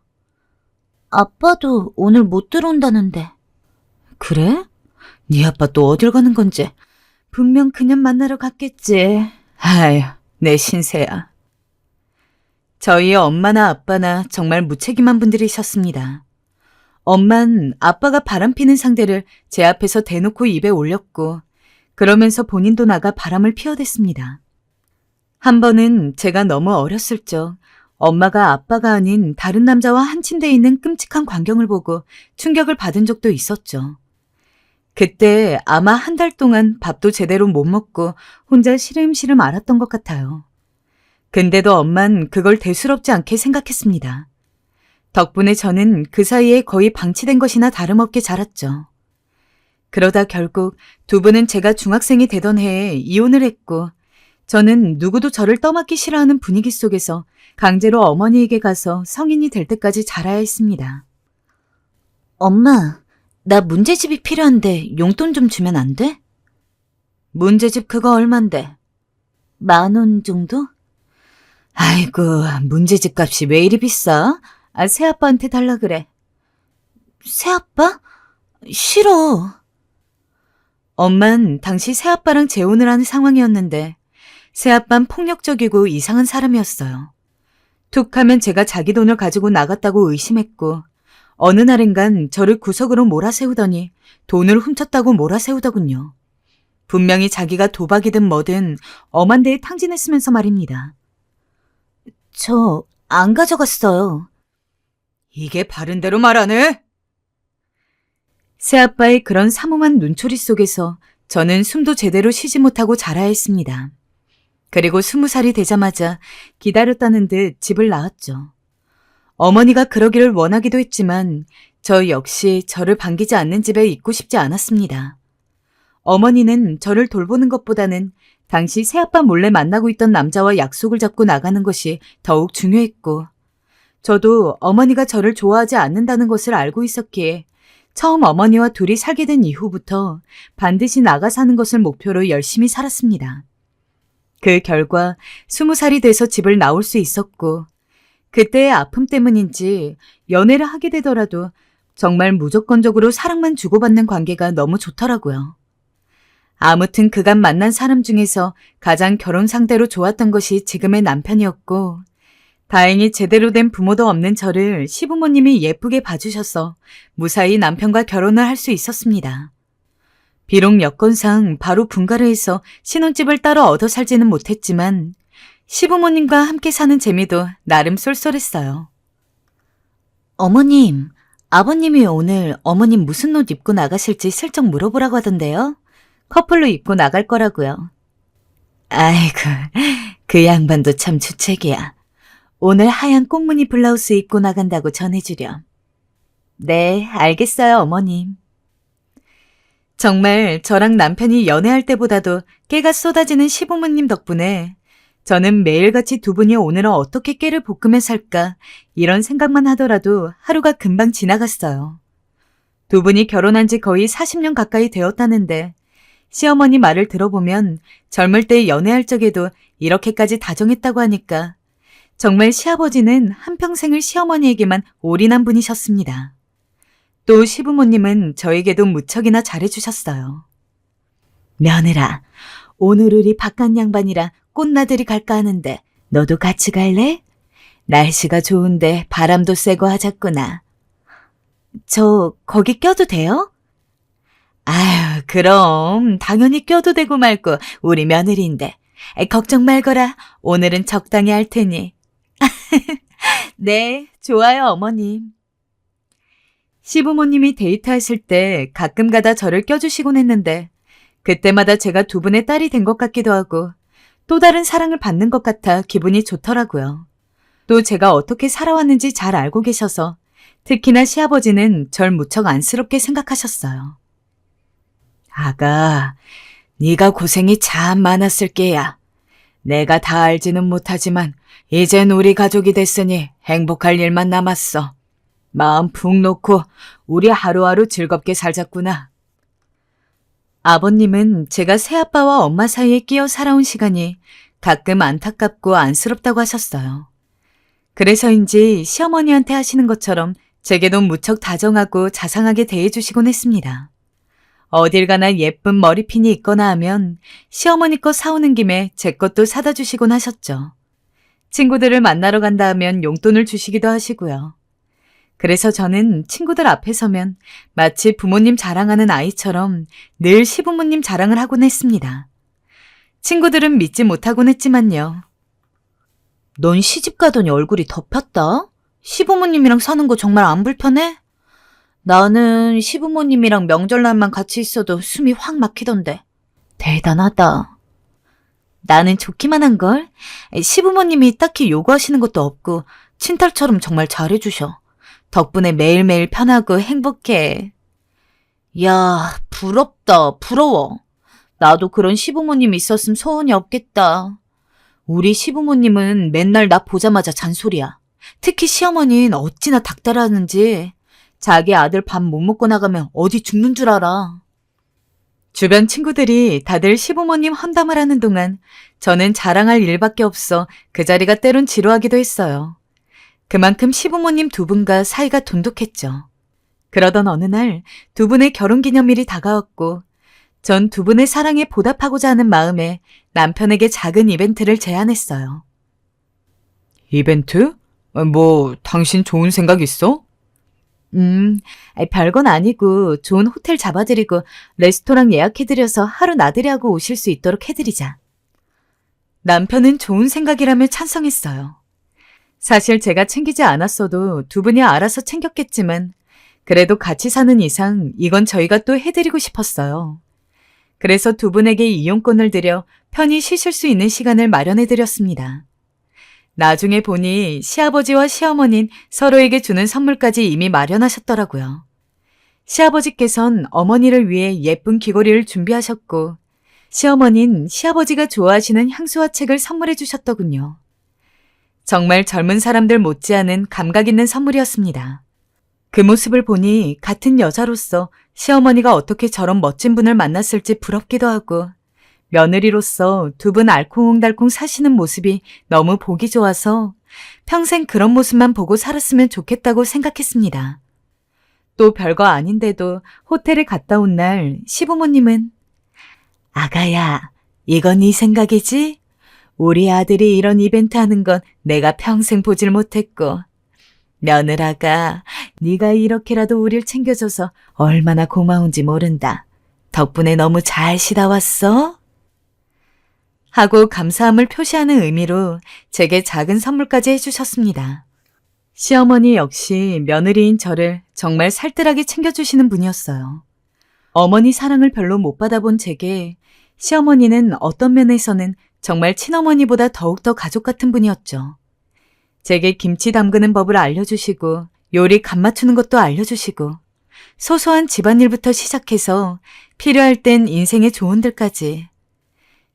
아빠도 오늘 못 들어온다는데. 그래? 네 아빠 또 어딜 가는 건지. 분명 그냥 만나러 갔겠지. 아휴, 내 신세야. 저희 엄마나 아빠나 정말 무책임한 분들이셨습니다. 엄만 아빠가 바람피는 상대를 제 앞에서 대놓고 입에 올렸고 그러면서 본인도 나가 바람을 피워댔습니다. 한 번은 제가 너무 어렸을 적 엄마가 아빠가 아닌 다른 남자와 한 침대에 있는 끔찍한 광경을 보고 충격을 받은 적도 있었죠. 그때 아마 한 달 동안 밥도 제대로 못 먹고 혼자 시름시름 앓았던 것 같아요. 근데도 엄만 그걸 대수롭지 않게 생각했습니다. 덕분에 저는 그 사이에 거의 방치된 것이나 다름없게 자랐죠. 그러다 결국 두 분은 제가 중학생이 되던 해에 이혼을 했고 저는 누구도 저를 떠맡기 싫어하는 분위기 속에서 강제로 어머니에게 가서 성인이 될 때까지 자라야 했습니다. 엄마, 나 문제집이 필요한데 용돈 좀 주면 안 돼? 문제집 그거 얼만데? 10,000원 정도? 아이고, 문제집 값이 왜 이리 비싸? 새아빠한테 달라 그래. 새아빠? 싫어. 엄만 당시 새아빠랑 재혼을 하는 상황이었는데 새아빠는 폭력적이고 이상한 사람이었어요. 툭 하면 제가 자기 돈을 가지고 나갔다고 의심했고 어느 날인간 저를 구석으로 몰아세우더니 돈을 훔쳤다고 몰아세우더군요. 분명히 자기가 도박이든 뭐든 엄한 데에 탕진했으면서 말입니다. 저 안 가져갔어요. 이게 바른 대로 말하네? 새아빠의 그런 삼엄한 눈초리 속에서 저는 숨도 제대로 쉬지 못하고 자라야 했습니다. 그리고 20살이 되자마자 기다렸다는 듯 집을 나왔죠. 어머니가 그러기를 원하기도 했지만 저 역시 저를 반기지 않는 집에 있고 싶지 않았습니다. 어머니는 저를 돌보는 것보다는 당시 새아빠 몰래 만나고 있던 남자와 약속을 잡고 나가는 것이 더욱 중요했고 저도 어머니가 저를 좋아하지 않는다는 것을 알고 있었기에 처음 어머니와 둘이 살게 된 이후부터 반드시 나가 사는 것을 목표로 열심히 살았습니다. 그 결과 20살이 돼서 집을 나올 수 있었고 그때의 아픔 때문인지 연애를 하게 되더라도 정말 무조건적으로 사랑만 주고받는 관계가 너무 좋더라고요. 아무튼 그간 만난 사람 중에서 가장 결혼 상대로 좋았던 것이 지금의 남편이었고 다행히 제대로 된 부모도 없는 저를 시부모님이 예쁘게 봐주셔서 무사히 남편과 결혼을 할 수 있었습니다. 비록 여건상 바로 분가를 해서 신혼집을 따로 얻어 살지는 못했지만 시부모님과 함께 사는 재미도 나름 쏠쏠했어요. 어머님, 아버님이 오늘 어머님 무슨 옷 입고 나가실지 슬쩍 물어보라고 하던데요. 커플로 입고 나갈 거라고요. 아이고, 그 양반도 참 주책이야. 오늘 하얀 꽃무늬 블라우스 입고 나간다고 전해주렴. 네, 알겠어요, 어머님. 정말 저랑 남편이 연애할 때보다도 깨가 쏟아지는 시부모님 덕분에 저는 매일같이 두 분이 오늘은 어떻게 깨를 볶으며 살까 이런 생각만 하더라도 하루가 금방 지나갔어요. 두 분이 결혼한 지 거의 40년 가까이 되었다는데 시어머니 말을 들어보면 젊을 때 연애할 적에도 이렇게까지 다정했다고 하니까 정말 시아버지는 한평생을 시어머니에게만 올인한 분이셨습니다. 또 시부모님은 저에게도 무척이나 잘해주셨어요. 며느라, 오늘 우리 바깥 양반이랑 꽃나들이 갈까 하는데 너도 같이 갈래? 날씨가 좋은데 바람도 쐬고 하자꾸나. 저 거기 껴도 돼요? 아유, 그럼 당연히 껴도 되고 말고 우리 며느리인데. 걱정 말거라. 오늘은 적당히 할 테니. 네, 좋아요, 어머님. 시부모님이 데이트하실 때 가끔 가다 저를 껴주시곤 했는데 그때마다 제가 두 분의 딸이 된 것 같기도 하고 또 다른 사랑을 받는 것 같아 기분이 좋더라고요. 또 제가 어떻게 살아왔는지 잘 알고 계셔서 특히나 시아버지는 절 무척 안쓰럽게 생각하셨어요. 아가, 네가 고생이 참 많았을 게야. 내가 다 알지는 못하지만 이젠 우리 가족이 됐으니 행복할 일만 남았어. 마음 푹 놓고 우리 하루하루 즐겁게 살자꾸나. 아버님은 제가 새아빠와 엄마 사이에 끼어 살아온 시간이 가끔 안타깝고 안쓰럽다고 하셨어요. 그래서인지 시어머니한테 하시는 것처럼 제게도 무척 다정하고 자상하게 대해주시곤 했습니다. 어딜 가나 예쁜 머리핀이 있거나 하면 시어머니 거 사오는 김에 제 것도 사다 주시곤 하셨죠. 친구들을 만나러 간다 하면 용돈을 주시기도 하시고요. 그래서 저는 친구들 앞에 서면 마치 부모님 자랑하는 아이처럼 늘 시부모님 자랑을 하곤 했습니다. 친구들은 믿지 못하곤 했지만요. 넌 시집 가더니 얼굴이 덮였다? 시부모님이랑 사는 거 정말 안 불편해? 나는 시부모님이랑 명절날만 같이 있어도 숨이 확 막히던데. 대단하다. 나는 좋기만 한걸. 시부모님이 딱히 요구하시는 것도 없고 친딸처럼 정말 잘해주셔. 덕분에 매일매일 편하고 행복해. 야, 부럽다, 부러워. 나도 그런 시부모님이 있었으면 소원이 없겠다. 우리 시부모님은 맨날 나 보자마자 잔소리야. 특히 시어머니는 어찌나 닥달하는지. 자기 아들 밥 못 먹고 나가면 어디 죽는 줄 알아. 주변 친구들이 다들 시부모님 험담을 하는 동안 저는 자랑할 일밖에 없어 그 자리가 때론 지루하기도 했어요. 그만큼 시부모님 두 분과 사이가 돈독했죠. 그러던 어느 날 두 분의 결혼기념일이 다가왔고 전 두 분의 사랑에 보답하고자 하는 마음에 남편에게 작은 이벤트를 제안했어요. 이벤트? 당신 좋은 생각 있어? 별건 아니고 좋은 호텔 잡아드리고 레스토랑 예약해드려서 하루 나들이 하고 오실 수 있도록 해드리자. 남편은 좋은 생각이라며 찬성했어요. 사실 제가 챙기지 않았어도 두 분이 알아서 챙겼겠지만 그래도 같이 사는 이상 이건 저희가 또 해드리고 싶었어요. 그래서 두 분에게 이용권을 드려 편히 쉬실 수 있는 시간을 마련해드렸습니다. 나중에 보니 시아버지와 시어머니는 서로에게 주는 선물까지 이미 마련하셨더라고요. 시아버지께선 어머니를 위해 예쁜 귀걸이를 준비하셨고 시어머니는 시아버지가 좋아하시는 향수와 책을 선물해 주셨더군요. 정말 젊은 사람들 못지않은 감각 있는 선물이었습니다. 그 모습을 보니 같은 여자로서 시어머니가 어떻게 저런 멋진 분을 만났을지 부럽기도 하고 며느리로서 두 분 알콩달콩 사시는 모습이 너무 보기 좋아서 평생 그런 모습만 보고 살았으면 좋겠다고 생각했습니다. 또 별거 아닌데도 호텔에 갔다 온 날 시부모님은 아가야, 이건 네 생각이지? 우리 아들이 이런 이벤트 하는 건 내가 평생 보질 못했고 며느라가 네가 이렇게라도 우릴 챙겨줘서 얼마나 고마운지 모른다. 덕분에 너무 잘 쉬다 왔어? 하고 감사함을 표시하는 의미로 제게 작은 선물까지 해주셨습니다. 시어머니 역시 며느리인 저를 정말 살뜰하게 챙겨주시는 분이었어요. 어머니 사랑을 별로 못 받아본 제게 시어머니는 어떤 면에서는 정말 친어머니보다 더욱더 가족 같은 분이었죠. 제게 김치 담그는 법을 알려주시고 요리 간 맞추는 것도 알려주시고 소소한 집안일부터 시작해서 필요할 땐 인생의 조언들까지.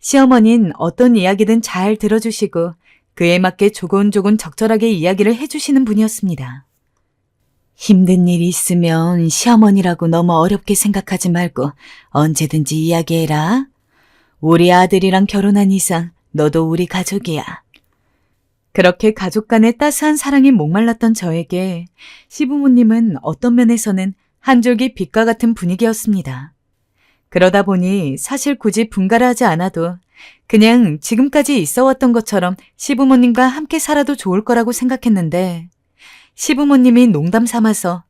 시어머니는 어떤 이야기든 잘 들어주시고 그에 맞게 조곤조곤 적절하게 이야기를 해주시는 분이었습니다. 힘든 일이 있으면 시어머니라고 너무 어렵게 생각하지 말고 언제든지 이야기해라. 우리 아들이랑 결혼한 이상 너도 우리 가족이야. 그렇게 가족 간의 따스한 사랑이 목말랐던 저에게 시부모님은 어떤 면에서는 한 줄기 빛과 같은 분위기였습니다. 그러다 보니 사실 굳이 분가를 하지 않아도 그냥 지금까지 있어왔던 것처럼 시부모님과 함께 살아도 좋을 거라고 생각했는데 시부모님이 농담 삼아서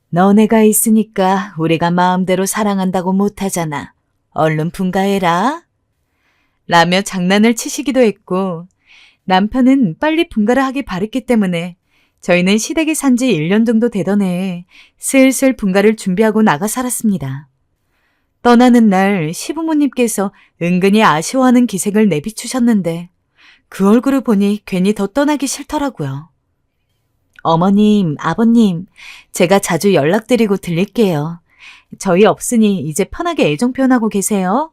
너네가 있으니까 우리가 마음대로 사랑한다고 못하잖아. 얼른 분가해라. 라며 장난을 치시기도 했고 남편은 빨리 분가를 하기 바랬기 때문에 저희는 시댁에 산 지 1년 정도 되던 해에 슬슬 분가를 준비하고 나가 살았습니다. 떠나는 날 시부모님께서 은근히 아쉬워하는 기색을 내비추셨는데 그 얼굴을 보니 괜히 더 떠나기 싫더라고요. 어머님, 아버님, 제가 자주 연락드리고 들릴게요. 저희 없으니 이제 편하게 애정 표현하고 계세요.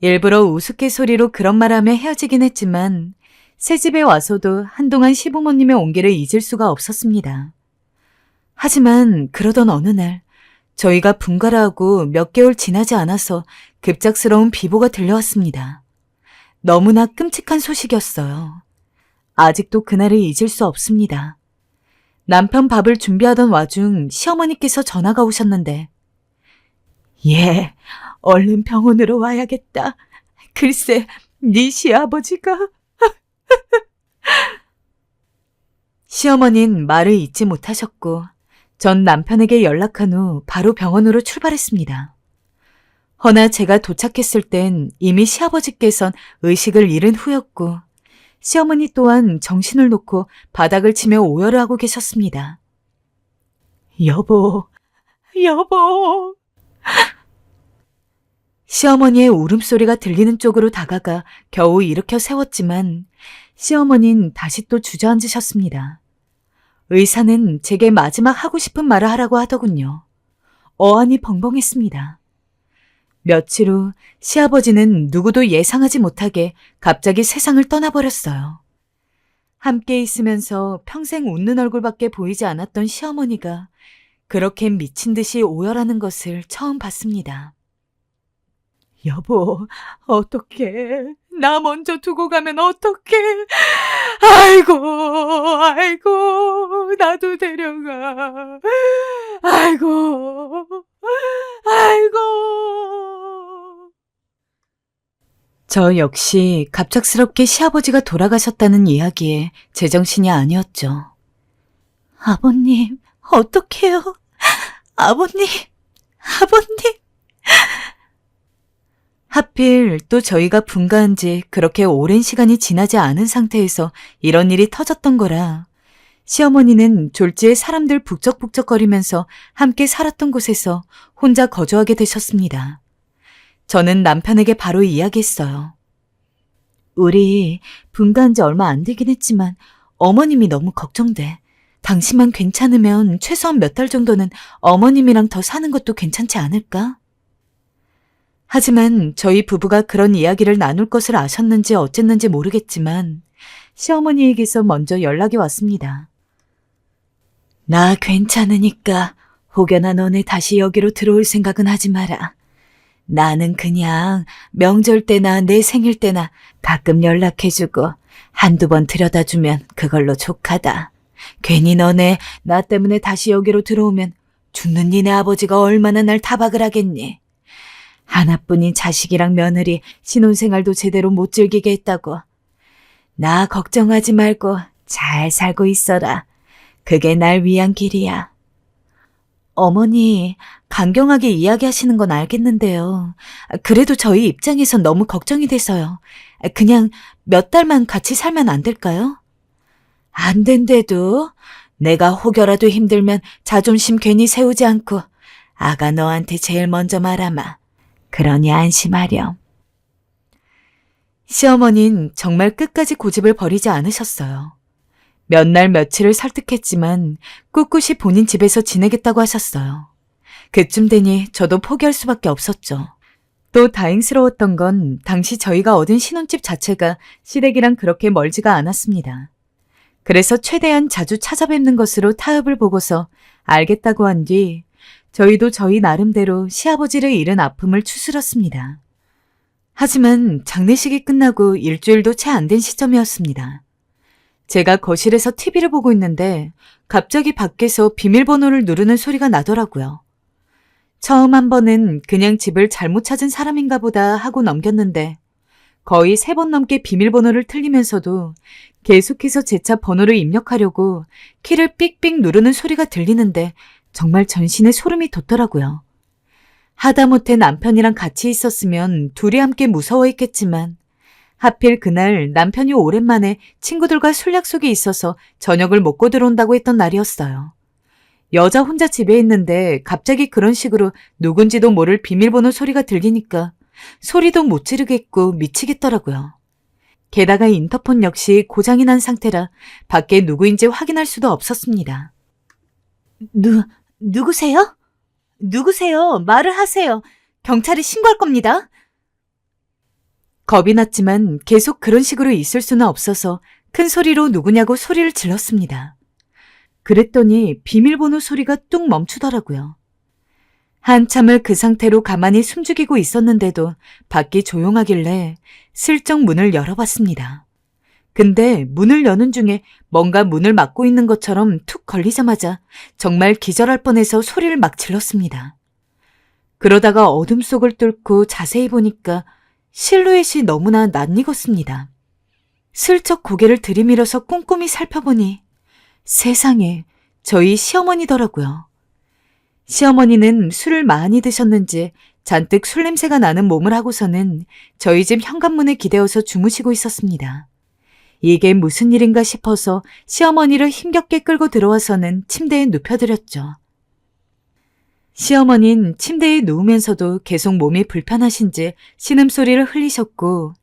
일부러 우스갯소리로 그런 말하며 헤어지긴 했지만 새집에 와서도 한동안 시부모님의 온기를 잊을 수가 없었습니다. 하지만 그러던 어느 날 저희가 분가를 하고 몇 개월 지나지 않아서 급작스러운 비보가 들려왔습니다. 너무나 끔찍한 소식이었어요. 아직도 그날을 잊을 수 없습니다. 남편 밥을 준비하던 와중 시어머니께서 전화가 오셨는데, 예, 얼른 병원으로 와야겠다. 글쎄, 네 시아버지가. 시어머니는 말을 잇지 못하셨고 전 남편에게 연락한 후 바로 병원으로 출발했습니다. 허나 제가 도착했을 땐 이미 시아버지께선 의식을 잃은 후였고 시어머니 또한 정신을 놓고 바닥을 치며 오열을 하고 계셨습니다. 여보, 여보. 시어머니의 울음소리가 들리는 쪽으로 다가가 겨우 일으켜 세웠지만 시어머니는 다시 또 주저앉으셨습니다. 의사는 제게 마지막 하고 싶은 말을 하라고 하더군요. 어안이 벙벙했습니다. 며칠 후 시아버지는 누구도 예상하지 못하게 갑자기 세상을 떠나버렸어요. 함께 있으면서 평생 웃는 얼굴밖에 보이지 않았던 시어머니가 그렇게 미친 듯이 오열하는 것을 처음 봤습니다. 여보, 어떡해. 나 먼저 두고 가면 어떡해. 아이고, 나도 데려가. 아이고. 저 역시 갑작스럽게 시아버지가 돌아가셨다는 이야기에 제정신이 아니었죠. 아버님, 어떡해요? 아버님. 하필 또 저희가 분가한 지 그렇게 오랜 시간이 지나지 않은 상태에서 이런 일이 터졌던 거라 시어머니는 졸지에 사람들 북적북적거리면서 함께 살았던 곳에서 혼자 거주하게 되셨습니다. 저는 남편에게 바로 이야기했어요. 우리 분가한 지 얼마 안 되긴 했지만 어머님이 너무 걱정돼. 당신만 괜찮으면 최소한 몇 달 정도는 어머님이랑 더 사는 것도 괜찮지 않을까? 하지만 저희 부부가 그런 이야기를 나눌 것을 아셨는지 어쨌는지 모르겠지만 시어머니에게서 먼저 연락이 왔습니다. 나 괜찮으니까 혹여나 너네 다시 여기로 들어올 생각은 하지 마라. 나는 그냥 명절 때나 내 생일 때나 가끔 연락해주고 한두 번 들여다주면 그걸로 족하다. 괜히 너네 나 때문에 다시 여기로 들어오면 죽는 니네 아버지가 얼마나 날 타박을 하겠니. 하나뿐인 자식이랑 며느리 신혼생활도 제대로 못 즐기게 했다고. 나 걱정하지 말고 잘 살고 있어라. 그게 날 위한 길이야. 어머니, 강경하게 이야기하시는 건 알겠는데요. 그래도 저희 입장에선 너무 걱정이 돼서요. 그냥 몇 달만 같이 살면 안 될까요? 안 된대도 내가 혹여라도 힘들면 자존심 괜히 세우지 않고 아가 너한테 제일 먼저 말하마. 그러니 안심하렴. 시어머니는 정말 끝까지 고집을 버리지 않으셨어요. 몇 날 며칠을 설득했지만 꿋꿋이 본인 집에서 지내겠다고 하셨어요. 그쯤 되니 저도 포기할 수밖에 없었죠. 또 다행스러웠던 건 당시 저희가 얻은 신혼집 자체가 시댁이랑 그렇게 멀지가 않았습니다. 그래서 최대한 자주 찾아뵙는 것으로 타협을 보고서 알겠다고 한 뒤 저희도 저희 나름대로 시아버지를 잃은 아픔을 추스렀습니다. 하지만 장례식이 끝나고 일주일도 채 안 된 시점이었습니다. 제가 거실에서 TV를 보고 있는데 갑자기 밖에서 비밀번호를 누르는 소리가 나더라고요. 처음 한 번은 그냥 집을 잘못 찾은 사람인가 보다 하고 넘겼는데 거의 3번 넘게 비밀번호를 틀리면서도 계속해서 제 차 번호를 입력하려고 키를 삑삑 누르는 소리가 들리는데 정말 전신에 소름이 돋더라고요. 하다못해 남편이랑 같이 있었으면 둘이 함께 무서워했겠지만 하필 그날 남편이 오랜만에 친구들과 술 약속이 있어서 저녁을 먹고 들어온다고 했던 날이었어요. 여자 혼자 집에 있는데 갑자기 그런 식으로 누군지도 모를 비밀번호 소리가 들리니까 소리도 못 지르겠고 미치겠더라고요. 게다가 인터폰 역시 고장이 난 상태라 밖에 누구인지 확인할 수도 없었습니다. 누구세요? 누구세요? 말을 하세요. 경찰에 신고할 겁니다. 겁이 났지만 계속 그런 식으로 있을 수는 없어서 큰 소리로 누구냐고 소리를 질렀습니다. 그랬더니 비밀번호 소리가 뚝 멈추더라고요. 한참을 그 상태로 가만히 숨죽이고 있었는데도 밖이 조용하길래 슬쩍 문을 열어봤습니다. 근데 문을 여는 중에 뭔가 문을 막고 있는 것처럼 툭 걸리자마자 정말 기절할 뻔해서 소리를 막 질렀습니다. 그러다가 어둠 속을 뚫고 자세히 보니까 실루엣이 너무나 낯익었습니다. 슬쩍 고개를 들이밀어서 꼼꼼히 살펴보니 세상에 저희 시어머니더라고요. 시어머니는 술을 많이 드셨는지 잔뜩 술 냄새가 나는 몸을 하고서는 저희 집 현관문에 기대어서 주무시고 있었습니다. 이게 무슨 일인가 싶어서 시어머니를 힘겹게 끌고 들어와서는 침대에 눕혀드렸죠. 시어머니는 침대에 누우면서도 계속 몸이 불편하신지 신음소리를 흘리셨고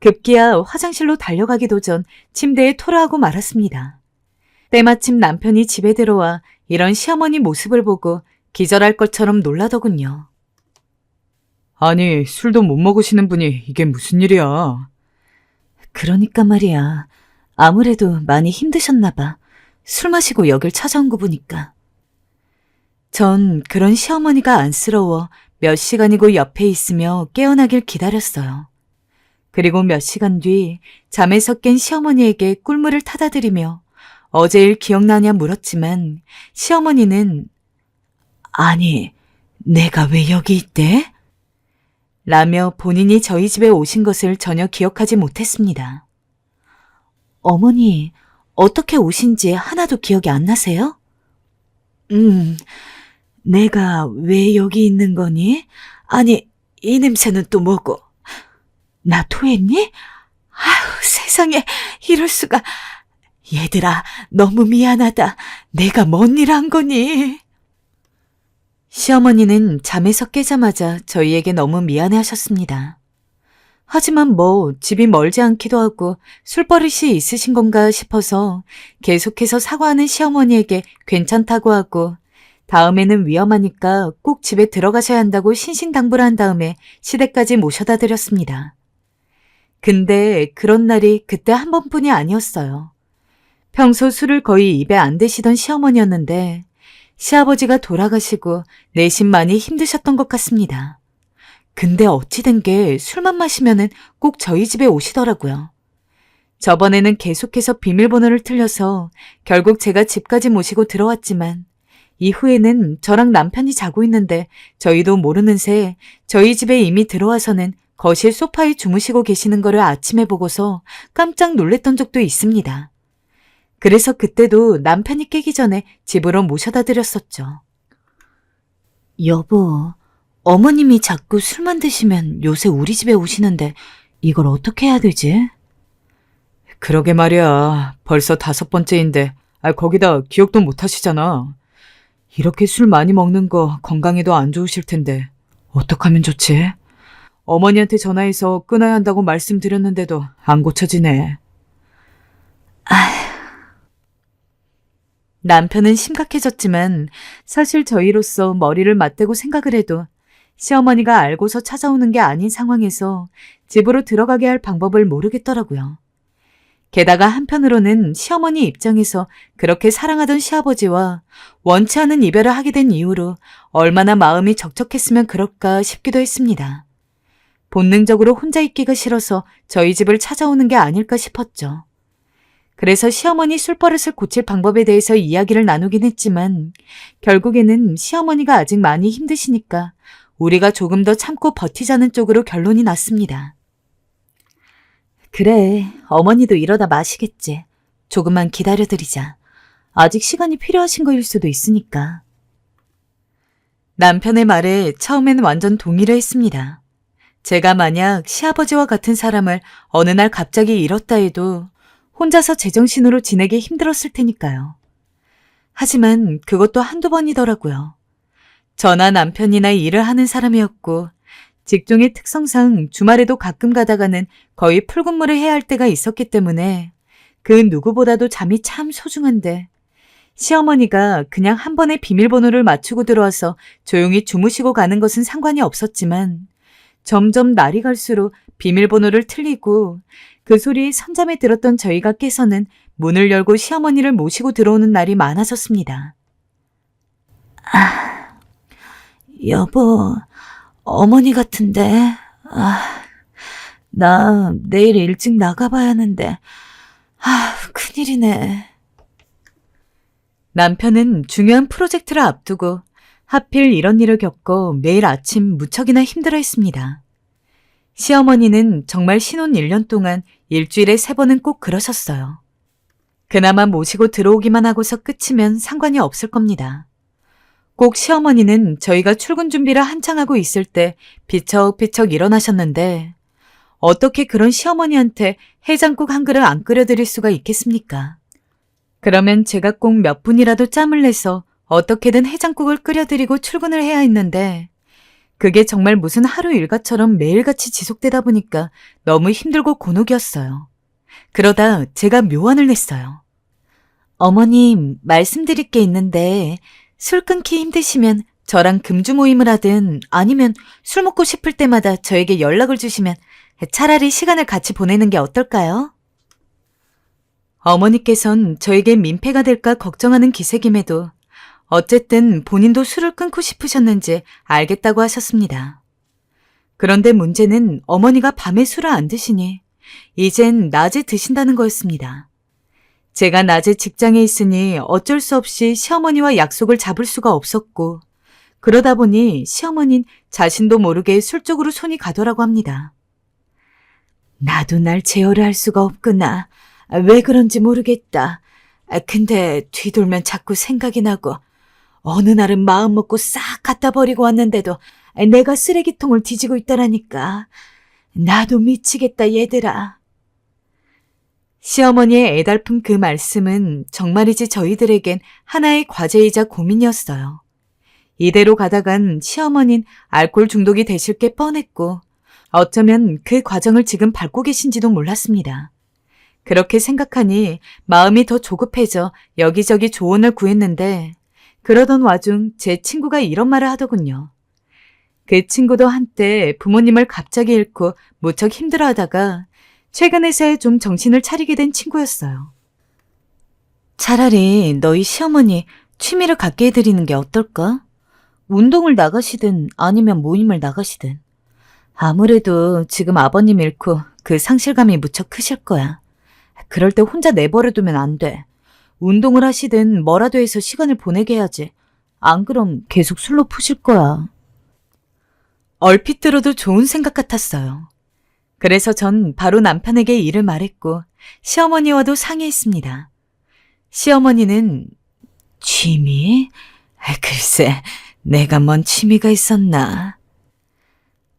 급기야 화장실로 달려가기도 전 침대에 토라하고 말았습니다. 때마침 남편이 집에 들어와 이런 시어머니 모습을 보고 기절할 것처럼 놀라더군요. 아니, 술도 못 먹으시는 분이 이게 무슨 일이야? 그러니까 말이야. 아무래도 많이 힘드셨나 봐. 술 마시고 여길 찾아온 거 보니까. 전 그런 시어머니가 안쓰러워 몇 시간이고 옆에 있으며 깨어나길 기다렸어요. 그리고 몇 시간 뒤 잠에서 깬 시어머니에게 꿀물을 타다 드리며 어제 일 기억나냐 물었지만 시어머니는 아니, 내가 왜 여기 있대? 라며 본인이 저희 집에 오신 것을 전혀 기억하지 못했습니다. 어머니, 어떻게 오신지 하나도 기억이 안 나세요? 내가 왜 여기 있는 거니? 아니, 이 냄새는 또 뭐고? 나 토했니? 아휴, 세상에, 이럴 수가. 얘들아, 너무 미안하다. 내가 뭔 일 한 거니? 시어머니는 잠에서 깨자마자 저희에게 너무 미안해 하셨습니다. 하지만 뭐 집이 멀지 않기도 하고 술버릇이 있으신 건가 싶어서 계속해서 사과하는 시어머니에게 괜찮다고 하고 다음에는 위험하니까 꼭 집에 들어가셔야 한다고 신신당부를 한 다음에 시댁까지 모셔다 드렸습니다. 근데 그런 날이 그때 한 번뿐이 아니었어요. 평소 술을 거의 입에 안 대시던 시어머니였는데 시아버지가 돌아가시고 내심 많이 힘드셨던 것 같습니다. 근데 어찌 된 게 술만 마시면은 꼭 저희 집에 오시더라고요. 저번에는 계속해서 비밀번호를 틀려서 결국 제가 집까지 모시고 들어왔지만 이후에는 저랑 남편이 자고 있는데 저희도 모르는 새 저희 집에 이미 들어와서는 거실 소파에 주무시고 계시는 거를 아침에 보고서 깜짝 놀랐던 적도 있습니다. 그래서 그때도 남편이 깨기 전에 집으로 모셔다 드렸었죠. 여보, 어머님이 자꾸 술만 드시면 요새 우리 집에 오시는데 이걸 어떻게 해야 되지? 그러게 말이야. 벌써 5번째인데 거기다 기억도 못 하시잖아. 이렇게 술 많이 먹는 거 건강에도 안 좋으실 텐데 어떡하면 좋지? 어머니한테 전화해서 끊어야 한다고 말씀드렸는데도 안 고쳐지네. 남편은 심각해졌지만 사실 저희로서 머리를 맞대고 생각을 해도 시어머니가 알고서 찾아오는 게 아닌 상황에서 집으로 들어가게 할 방법을 모르겠더라고요. 게다가 한편으로는 시어머니 입장에서 그렇게 사랑하던 시아버지와 원치 않은 이별을 하게 된 이후로 얼마나 마음이 적적했으면 그럴까 싶기도 했습니다. 본능적으로 혼자 있기가 싫어서 저희 집을 찾아오는 게 아닐까 싶었죠. 그래서 시어머니 술버릇을 고칠 방법에 대해서 이야기를 나누긴 했지만 결국에는 시어머니가 아직 많이 힘드시니까 우리가 조금 더 참고 버티자는 쪽으로 결론이 났습니다. 그래, 어머니도 이러다 마시겠지. 조금만 기다려드리자. 아직 시간이 필요하신 거일 수도 있으니까. 남편의 말에 처음엔 완전 동의를 했습니다. 제가 만약 시아버지와 같은 사람을 어느 날 갑자기 잃었다 해도 혼자서 제정신으로 지내기 힘들었을 테니까요. 하지만 그것도 한두 번이더라고요. 저나 남편이나 일을 하는 사람이었고 직종의 특성상 주말에도 가끔 가다가는 거의 풀근무를 해야 할 때가 있었기 때문에 그 누구보다도 잠이 참 소중한데 시어머니가 그냥 한 번에 비밀번호를 맞추고 들어와서 조용히 주무시고 가는 것은 상관이 없었지만 점점 날이 갈수록 비밀번호를 틀리고 그 소리에 선잠에 들었던 저희가 깨서는 문을 열고 시어머니를 모시고 들어오는 날이 많아졌습니다. 여보, 어머니 같은데. 나 내일 일찍 나가봐야 하는데 큰일이네. 남편은 중요한 프로젝트를 앞두고 하필 이런 일을 겪고 매일 아침 무척이나 힘들어 했습니다. 시어머니는 정말 신혼 1년 동안 일주일에 3번은 꼭 그러셨어요. 그나마 모시고 들어오기만 하고서 끝이면 상관이 없을 겁니다. 꼭 시어머니는 저희가 출근 준비를 한창 하고 있을 때 비척비척 일어나셨는데 어떻게 그런 시어머니한테 해장국 한 그릇 안 끓여드릴 수가 있겠습니까? 그러면 제가 꼭 몇 분이라도 짬을 내서 어떻게든 해장국을 끓여드리고 출근을 해야 했는데 그게 정말 무슨 하루 일과처럼 매일같이 지속되다 보니까 너무 힘들고 곤혹이었어요. 그러다 제가 묘안을 냈어요. 어머님, 말씀드릴 게 있는데 술 끊기 힘드시면 저랑 금주 모임을 하든 아니면 술 먹고 싶을 때마다 저에게 연락을 주시면 차라리 시간을 같이 보내는 게 어떨까요? 어머니께선 저에게 민폐가 될까 걱정하는 기색임에도 어쨌든 본인도 술을 끊고 싶으셨는지 알겠다고 하셨습니다. 그런데 문제는 어머니가 밤에 술을 안 드시니 이젠 낮에 드신다는 거였습니다. 제가 낮에 직장에 있으니 어쩔 수 없이 시어머니와 약속을 잡을 수가 없었고 그러다 보니 시어머니는 자신도 모르게 술 쪽으로 손이 가더라고 합니다. 나도 날 제어를 할 수가 없구나. 왜 그런지 모르겠다. 근데 뒤돌면 자꾸 생각이 나고 어느 날은 마음 먹고 싹 갖다 버리고 왔는데도 내가 쓰레기통을 뒤지고 있더라니까. 나도 미치겠다 얘들아. 시어머니의 애달픈 그 말씀은 정말이지 저희들에겐 하나의 과제이자 고민이었어요. 이대로 가다간 시어머니는 알코올 중독이 되실 게 뻔했고 어쩌면 그 과정을 지금 밟고 계신지도 몰랐습니다. 그렇게 생각하니 마음이 더 조급해져 여기저기 조언을 구했는데 그러던 와중 제 친구가 이런 말을 하더군요. 그 친구도 한때 부모님을 갑자기 잃고 무척 힘들어하다가 최근에서야 좀 정신을 차리게 된 친구였어요. 차라리 너희 시어머니 취미를 갖게 해드리는 게 어떨까? 운동을 나가시든 아니면 모임을 나가시든. 아무래도 지금 아버님 잃고 그 상실감이 무척 크실 거야. 그럴 때 혼자 내버려 두면 안 돼. 운동을 하시든 뭐라도 해서 시간을 보내게 해야지. 안 그럼 계속 술로 푸실 거야. 얼핏 들어도 좋은 생각 같았어요. 그래서 전 바로 남편에게 이를 말했고 시어머니와도 상의했습니다. 시어머니는 취미? 글쎄, 내가 뭔 취미가 있었나?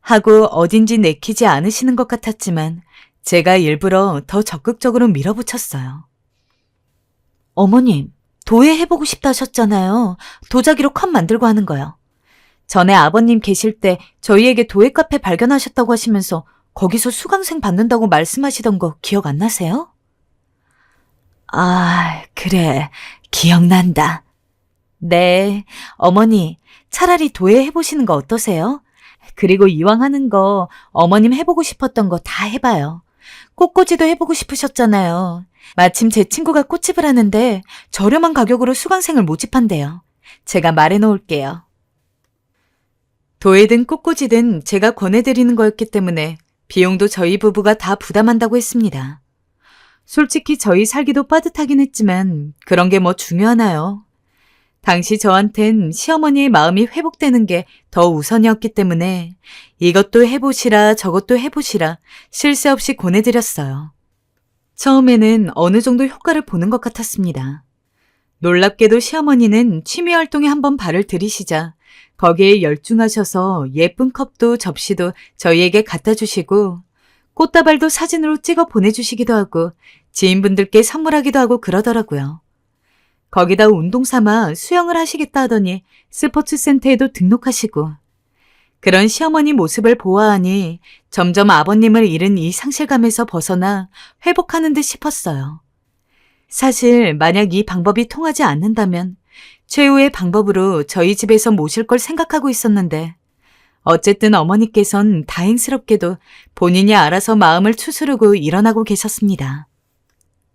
하고 어딘지 내키지 않으시는 것 같았지만 제가 일부러 더 적극적으로 밀어붙였어요. 어머님, 도예 해보고 싶다 하셨잖아요. 도자기로 컵 만들고 하는 거요. 전에 아버님 계실 때 저희에게 도예 카페 발견하셨다고 하시면서 거기서 수강생 받는다고 말씀하시던 거 기억 안 나세요? 아, 그래. 기억난다. 네, 어머니, 차라리 도예 해보시는 거 어떠세요? 그리고 이왕 하는 거 어머님 해보고 싶었던 거 다 해봐요. 꽃꽂이도 해보고 싶으셨잖아요. 마침 제 친구가 꽃집을 하는데 저렴한 가격으로 수강생을 모집한대요. 제가 말해놓을게요. 도예든 꽃꽂이든 제가 권해드리는 거였기 때문에 비용도 저희 부부가 다 부담한다고 했습니다. 솔직히 저희 살기도 빠듯하긴 했지만 그런 게 뭐 중요하나요? 당시 저한텐 시어머니의 마음이 회복되는 게 더 우선이었기 때문에 이것도 해보시라 저것도 해보시라 쉴 새 없이 권해드렸어요. 처음에는 어느 정도 효과를 보는 것 같았습니다. 놀랍게도 시어머니는 취미 활동에 한번 발을 들이시자 거기에 열중하셔서 예쁜 컵도 접시도 저희에게 갖다 주시고 꽃다발도 사진으로 찍어 보내주시기도 하고 지인분들께 선물하기도 하고 그러더라고요. 거기다 운동 삼아 수영을 하시겠다 하더니 스포츠센터에도 등록하시고 그런 시어머니 모습을 보아하니 점점 아버님을 잃은 이 상실감에서 벗어나 회복하는 듯 싶었어요. 사실 만약 이 방법이 통하지 않는다면 최후의 방법으로 저희 집에서 모실 걸 생각하고 있었는데 어쨌든 어머니께선 다행스럽게도 본인이 알아서 마음을 추스르고 일어나고 계셨습니다.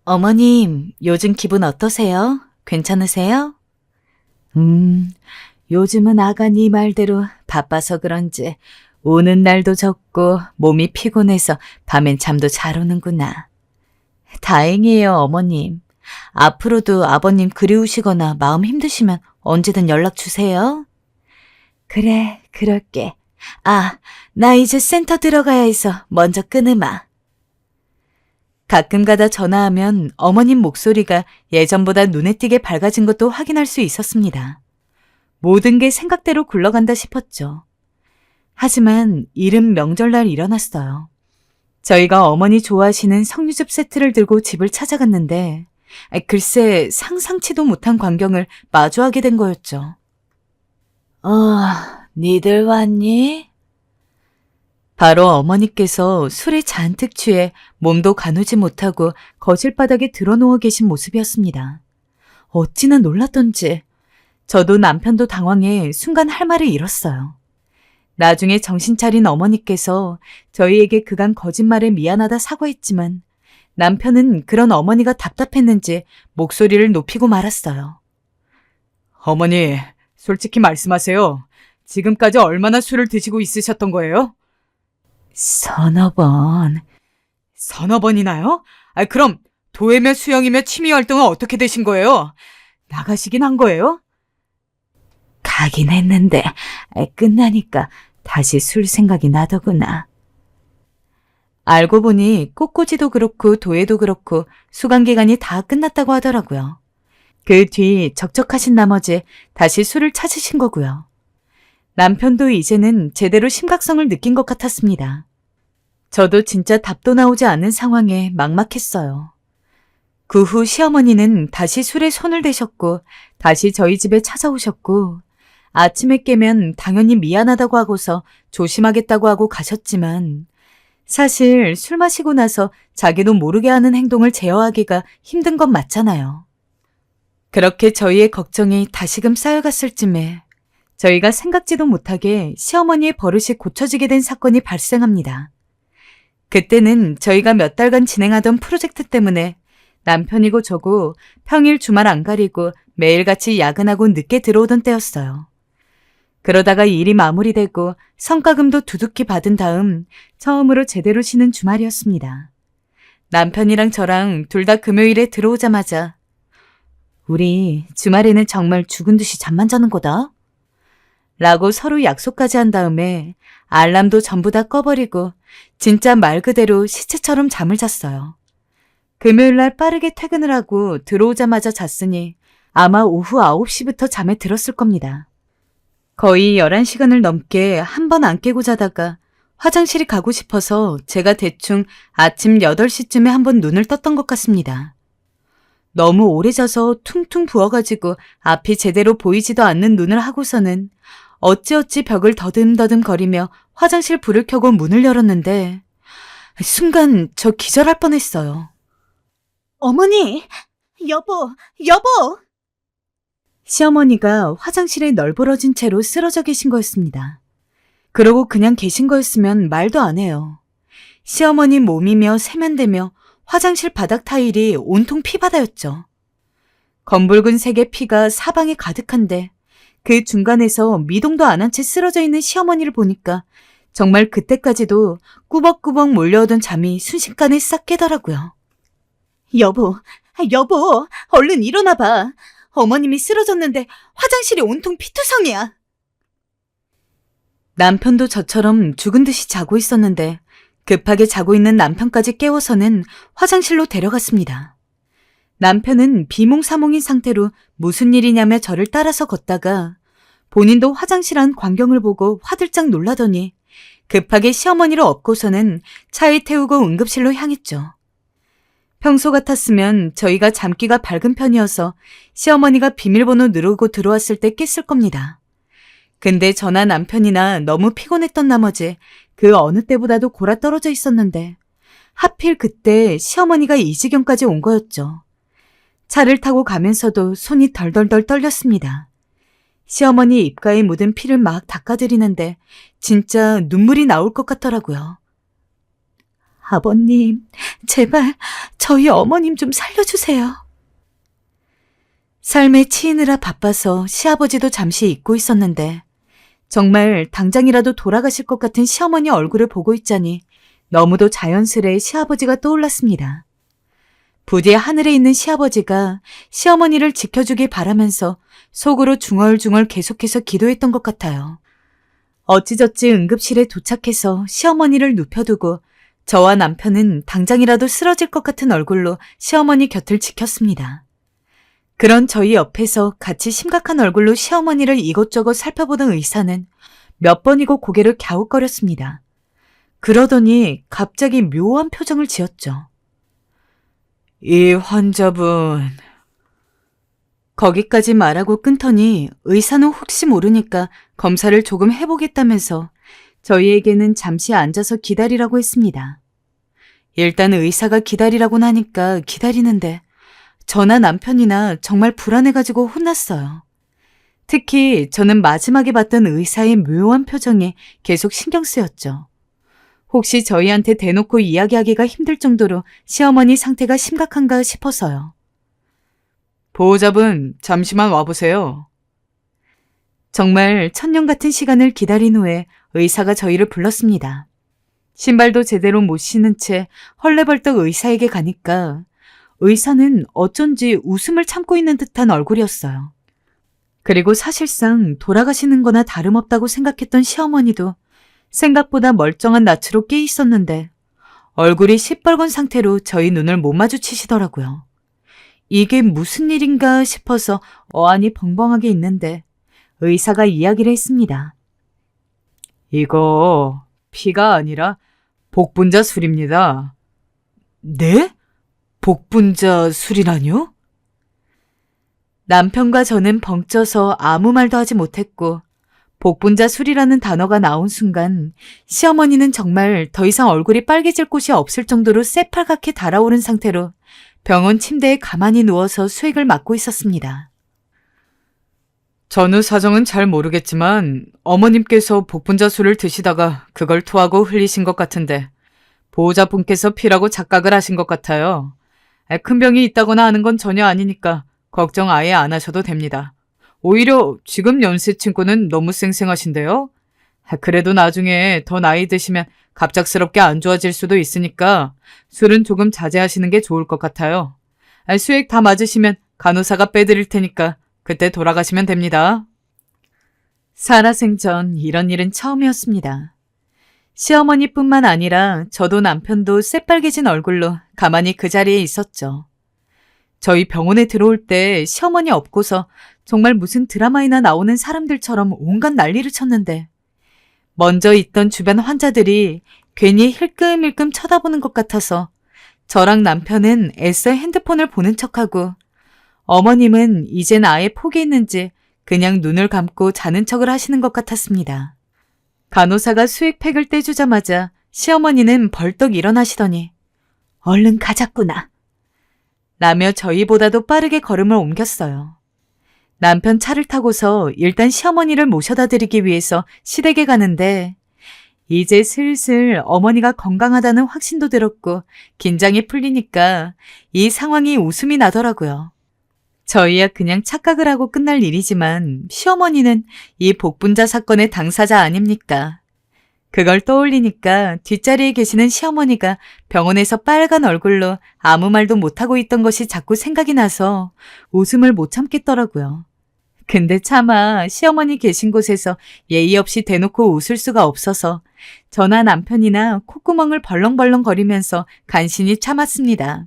어머님, 요즘 기분 어떠세요? 괜찮으세요? 요즘은 아가니 말대로 바빠서 그런지 오는 날도 적고 몸이 피곤해서 밤엔 잠도 잘 오는구나. 다행이에요, 어머님. 앞으로도 아버님 그리우시거나 마음 힘드시면 언제든 연락 주세요. 그래, 그럴게. 아, 나 이제 센터 들어가야 해서 먼저 끊으마. 가끔 가다 전화하면 어머님 목소리가 예전보다 눈에 띄게 밝아진 것도 확인할 수 있었습니다. 모든 게 생각대로 굴러간다 싶었죠. 하지만 이른 명절날 일어났어요. 저희가 어머니 좋아하시는 석류즙 세트를 들고 집을 찾아갔는데 글쎄 상상치도 못한 광경을 마주하게 된 거였죠. 니들 왔니? 바로 어머니께서 술에 잔뜩 취해 몸도 가누지 못하고 거실 바닥에 드러누워 계신 모습이었습니다. 어찌나 놀랐던지 저도 남편도 당황해 순간 할 말을 잃었어요. 나중에 정신 차린 어머니께서 저희에게 그간 거짓말에 미안하다 사과했지만 남편은 그런 어머니가 답답했는지 목소리를 높이고 말았어요. 어머니, 솔직히 말씀하세요. 지금까지 얼마나 술을 드시고 있으셨던 거예요? 서너 번. 서너 번이나요? 그럼 도예며 수영이며 취미 활동은 어떻게 되신 거예요? 나가시긴 한 거예요? 가긴 했는데 끝나니까 다시 술 생각이 나더구나. 알고 보니 꽃꽂이도 그렇고 도예도 그렇고 수강기간이 다 끝났다고 하더라고요. 그 뒤 적적하신 나머지 다시 술을 찾으신 거고요. 남편도 이제는 제대로 심각성을 느낀 것 같았습니다. 저도 진짜 답도 나오지 않는 상황에 막막했어요. 그 후 시어머니는 다시 술에 손을 대셨고 다시 저희 집에 찾아오셨고 아침에 깨면 당연히 미안하다고 하고서 조심하겠다고 하고 가셨지만 사실 술 마시고 나서 자기도 모르게 하는 행동을 제어하기가 힘든 건 맞잖아요. 그렇게 저희의 걱정이 다시금 쌓여갔을 쯤에 저희가 생각지도 못하게 시어머니의 버릇이 고쳐지게 된 사건이 발생합니다. 그때는 저희가 몇 달간 진행하던 프로젝트 때문에 남편이고 저고 평일 주말 안 가리고 매일같이 야근하고 늦게 들어오던 때였어요. 그러다가 일이 마무리되고 성과금도 두둑히 받은 다음 처음으로 제대로 쉬는 주말이었습니다. 남편이랑 저랑 둘 다 금요일에 들어오자마자 우리 주말에는 정말 죽은 듯이 잠만 자는 거다. 라고 서로 약속까지 한 다음에 알람도 전부 다 꺼버리고 진짜 말 그대로 시체처럼 잠을 잤어요. 금요일날 빠르게 퇴근을 하고 들어오자마자 잤으니 아마 오후 9시부터 잠에 들었을 겁니다. 거의 11시간을 넘게 한 번 안 깨고 자다가 화장실이 가고 싶어서 제가 대충 아침 8시쯤에 한 번 눈을 떴던 것 같습니다. 너무 오래 자서 퉁퉁 부어가지고 앞이 제대로 보이지도 않는 눈을 하고서는 어찌어찌 벽을 더듬더듬 거리며 화장실 불을 켜고 문을 열었는데 순간 저 기절할 뻔했어요. 어머니! 여보! 여보! 시어머니가 화장실에 널브러진 채로 쓰러져 계신 거였습니다. 그러고 그냥 계신 거였으면 말도 안 해요. 시어머니 몸이며 세면대며 화장실 바닥 타일이 온통 피바다였죠. 검붉은 색의 피가 사방에 가득한데 그 중간에서 미동도 안 한 채 쓰러져 있는 시어머니를 보니까 정말 그때까지도 꾸벅꾸벅 몰려오던 잠이 순식간에 싹 깨더라고요. 여보, 얼른 일어나봐. 어머님이 쓰러졌는데 화장실이 온통 피투성이야. 남편도 저처럼 죽은 듯이 자고 있었는데 급하게 자고 있는 남편까지 깨워서는 화장실로 데려갔습니다. 남편은 비몽사몽인 상태로 무슨 일이냐며 저를 따라서 걷다가 본인도 화장실 안 광경을 보고 화들짝 놀라더니 급하게 시어머니를 업고서는 차에 태우고 응급실로 향했죠. 평소 같았으면 저희가 잠기가 밝은 편이어서 시어머니가 비밀번호 누르고 들어왔을 때 깼을 겁니다. 근데 저나 남편이나 너무 피곤했던 나머지 그 어느 때보다도 골아 떨어져 있었는데 하필 그때 시어머니가 이 지경까지 온 거였죠. 차를 타고 가면서도 손이 덜덜덜 떨렸습니다. 시어머니 입가에 묻은 피를 막 닦아드리는데 진짜 눈물이 나올 것 같더라고요. 아버님, 제발 저희 어머님 좀 살려주세요. 삶에 치이느라 바빠서 시아버지도 잠시 잊고 있었는데 정말 당장이라도 돌아가실 것 같은 시어머니 얼굴을 보고 있자니 너무도 자연스레 시아버지가 떠올랐습니다. 부디 하늘에 있는 시아버지가 시어머니를 지켜주길 바라면서 속으로 중얼중얼 계속해서 기도했던 것 같아요. 어찌저찌 응급실에 도착해서 시어머니를 눕혀두고 저와 남편은 당장이라도 쓰러질 것 같은 얼굴로 시어머니 곁을 지켰습니다. 그런 저희 옆에서 같이 심각한 얼굴로 시어머니를 이것저것 살펴보던 의사는 몇 번이고 고개를 갸웃거렸습니다. 그러더니 갑자기 묘한 표정을 지었죠. 이 환자분... 거기까지 말하고 끊더니 의사는 혹시 모르니까 검사를 조금 해보겠다면서 저희에게는 잠시 앉아서 기다리라고 했습니다. 일단 의사가 기다리라고는 하니까 기다리는데 저나 남편이나 정말 불안해가지고 혼났어요. 특히 저는 마지막에 봤던 의사의 묘한 표정이 계속 신경 쓰였죠. 혹시 저희한테 대놓고 이야기하기가 힘들 정도로 시어머니 상태가 심각한가 싶어서요. 보호자분, 잠시만 와보세요. 정말 천년 같은 시간을 기다린 후에 의사가 저희를 불렀습니다. 신발도 제대로 못 신은 채 헐레벌떡 의사에게 가니까 의사는 어쩐지 웃음을 참고 있는 듯한 얼굴이었어요. 그리고 사실상 돌아가시는 거나 다름없다고 생각했던 시어머니도 생각보다 멀쩡한 낯으로 깨 있었는데 얼굴이 시뻘건 상태로 저희 눈을 못 마주치시더라고요. 이게 무슨 일인가 싶어서 어안이 벙벙하게 있는데 의사가 이야기를 했습니다. 이거 피가 아니라 복분자 술입니다. 네? 복분자 술이라뇨? 남편과 저는 벙쪄서 아무 말도 하지 못했고 복분자 술이라는 단어가 나온 순간 시어머니는 정말 더 이상 얼굴이 빨개질 곳이 없을 정도로 새빨갛게 달아오른 상태로 병원 침대에 가만히 누워서 수액을 맞고 있었습니다. 전후 사정은 잘 모르겠지만 어머님께서 복분자 술을 드시다가 그걸 토하고 흘리신 것 같은데 보호자분께서 피라고 착각을 하신 것 같아요. 큰 병이 있다거나 하는 건 전혀 아니니까 걱정 아예 안 하셔도 됩니다. 오히려 지금 연세 친구는 너무 쌩쌩하신데요. 그래도 나중에 더 나이 드시면 갑작스럽게 안 좋아질 수도 있으니까 술은 조금 자제하시는 게 좋을 것 같아요. 수액 다 맞으시면 간호사가 빼드릴 테니까 그때 돌아가시면 됩니다. 살아생전 이런 일은 처음이었습니다. 시어머니뿐만 아니라 저도 남편도 새빨개진 얼굴로 가만히 그 자리에 있었죠. 저희 병원에 들어올 때 시어머니 없고서 정말 무슨 드라마에나 나오는 사람들처럼 온갖 난리를 쳤는데 먼저 있던 주변 환자들이 괜히 힐끔힐끔 쳐다보는 것 같아서 저랑 남편은 애써 핸드폰을 보는 척하고 어머님은 이젠 아예 포기했는지 그냥 눈을 감고 자는 척을 하시는 것 같았습니다. 간호사가 수액팩을 떼주자마자 시어머니는 벌떡 일어나시더니 얼른 가자꾸나 라며 저희보다도 빠르게 걸음을 옮겼어요. 남편 차를 타고서 일단 시어머니를 모셔다 드리기 위해서 시댁에 가는데 이제 슬슬 어머니가 건강하다는 확신도 들었고 긴장이 풀리니까 이 상황이 웃음이 나더라고요. 저희야 그냥 착각을 하고 끝날 일이지만 시어머니는 이 복분자 사건의 당사자 아닙니까? 그걸 떠올리니까 뒷자리에 계시는 시어머니가 병원에서 빨간 얼굴로 아무 말도 못하고 있던 것이 자꾸 생각이 나서 웃음을 못 참겠더라고요. 근데 차마 시어머니 계신 곳에서 예의 없이 대놓고 웃을 수가 없어서 저나 남편이나 콧구멍을 벌렁벌렁 거리면서 간신히 참았습니다.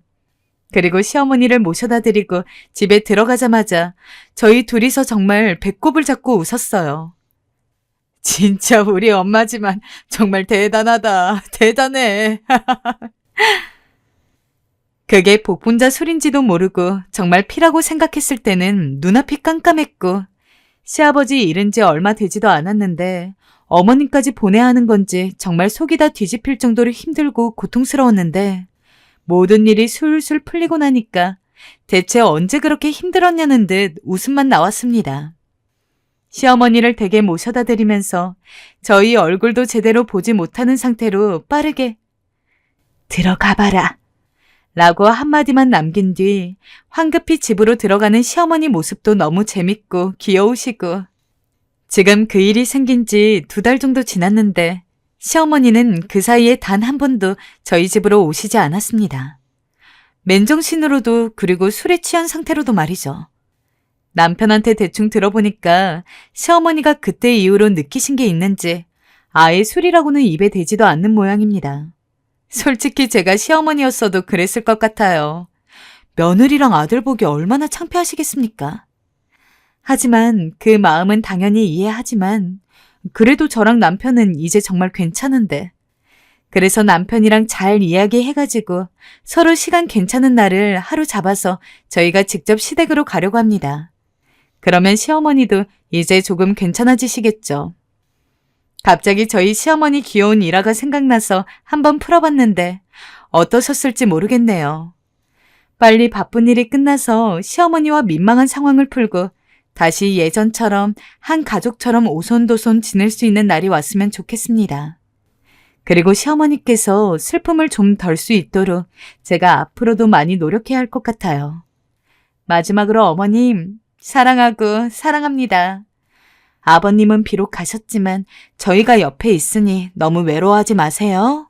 그리고 시어머니를 모셔다 드리고 집에 들어가자마자 저희 둘이서 정말 배꼽을 잡고 웃었어요. 진짜 우리 엄마지만 정말 대단하다. 대단해. 그게 복분자 술인지도 모르고 정말 피라고 생각했을 때는 눈앞이 깜깜했고 시아버지 잃은 지 얼마 되지도 않았는데 어머님까지 보내야 하는 건지 정말 속이 다 뒤집힐 정도로 힘들고 고통스러웠는데 모든 일이 술술 풀리고 나니까 대체 언제 그렇게 힘들었냐는 듯 웃음만 나왔습니다. 시어머니를 댁에 모셔다 드리면서 저희 얼굴도 제대로 보지 못하는 상태로 빠르게 들어가봐라 라고 한마디만 남긴 뒤 황급히 집으로 들어가는 시어머니 모습도 너무 재밌고 귀여우시고 지금 그 일이 생긴 지 2달 정도 지났는데 시어머니는 그 사이에 단 한 번도 저희 집으로 오시지 않았습니다. 맨정신으로도 그리고 술에 취한 상태로도 말이죠. 남편한테 대충 들어보니까 시어머니가 그때 이후로 느끼신 게 있는지 아예 술이라고는 입에 대지도 않는 모양입니다. 솔직히 제가 시어머니였어도 그랬을 것 같아요. 며느리랑 아들 보기 얼마나 창피하시겠습니까? 하지만 그 마음은 당연히 이해하지만 그래도 저랑 남편은 이제 정말 괜찮은데 그래서 남편이랑 잘 이야기해가지고 서로 시간 괜찮은 날을 하루 잡아서 저희가 직접 시댁으로 가려고 합니다. 그러면 시어머니도 이제 조금 괜찮아지시겠죠. 갑자기 저희 시어머니 귀여운 일화가 생각나서 한번 풀어봤는데 어떠셨을지 모르겠네요. 빨리 바쁜 일이 끝나서 시어머니와 민망한 상황을 풀고 다시 예전처럼 한 가족처럼 오손도손 지낼 수 있는 날이 왔으면 좋겠습니다. 그리고 시어머니께서 슬픔을 좀 덜 수 있도록 제가 앞으로도 많이 노력해야 할 것 같아요. 마지막으로 어머님, 사랑하고 사랑합니다. 아버님은 비록 가셨지만 저희가 옆에 있으니 너무 외로워하지 마세요.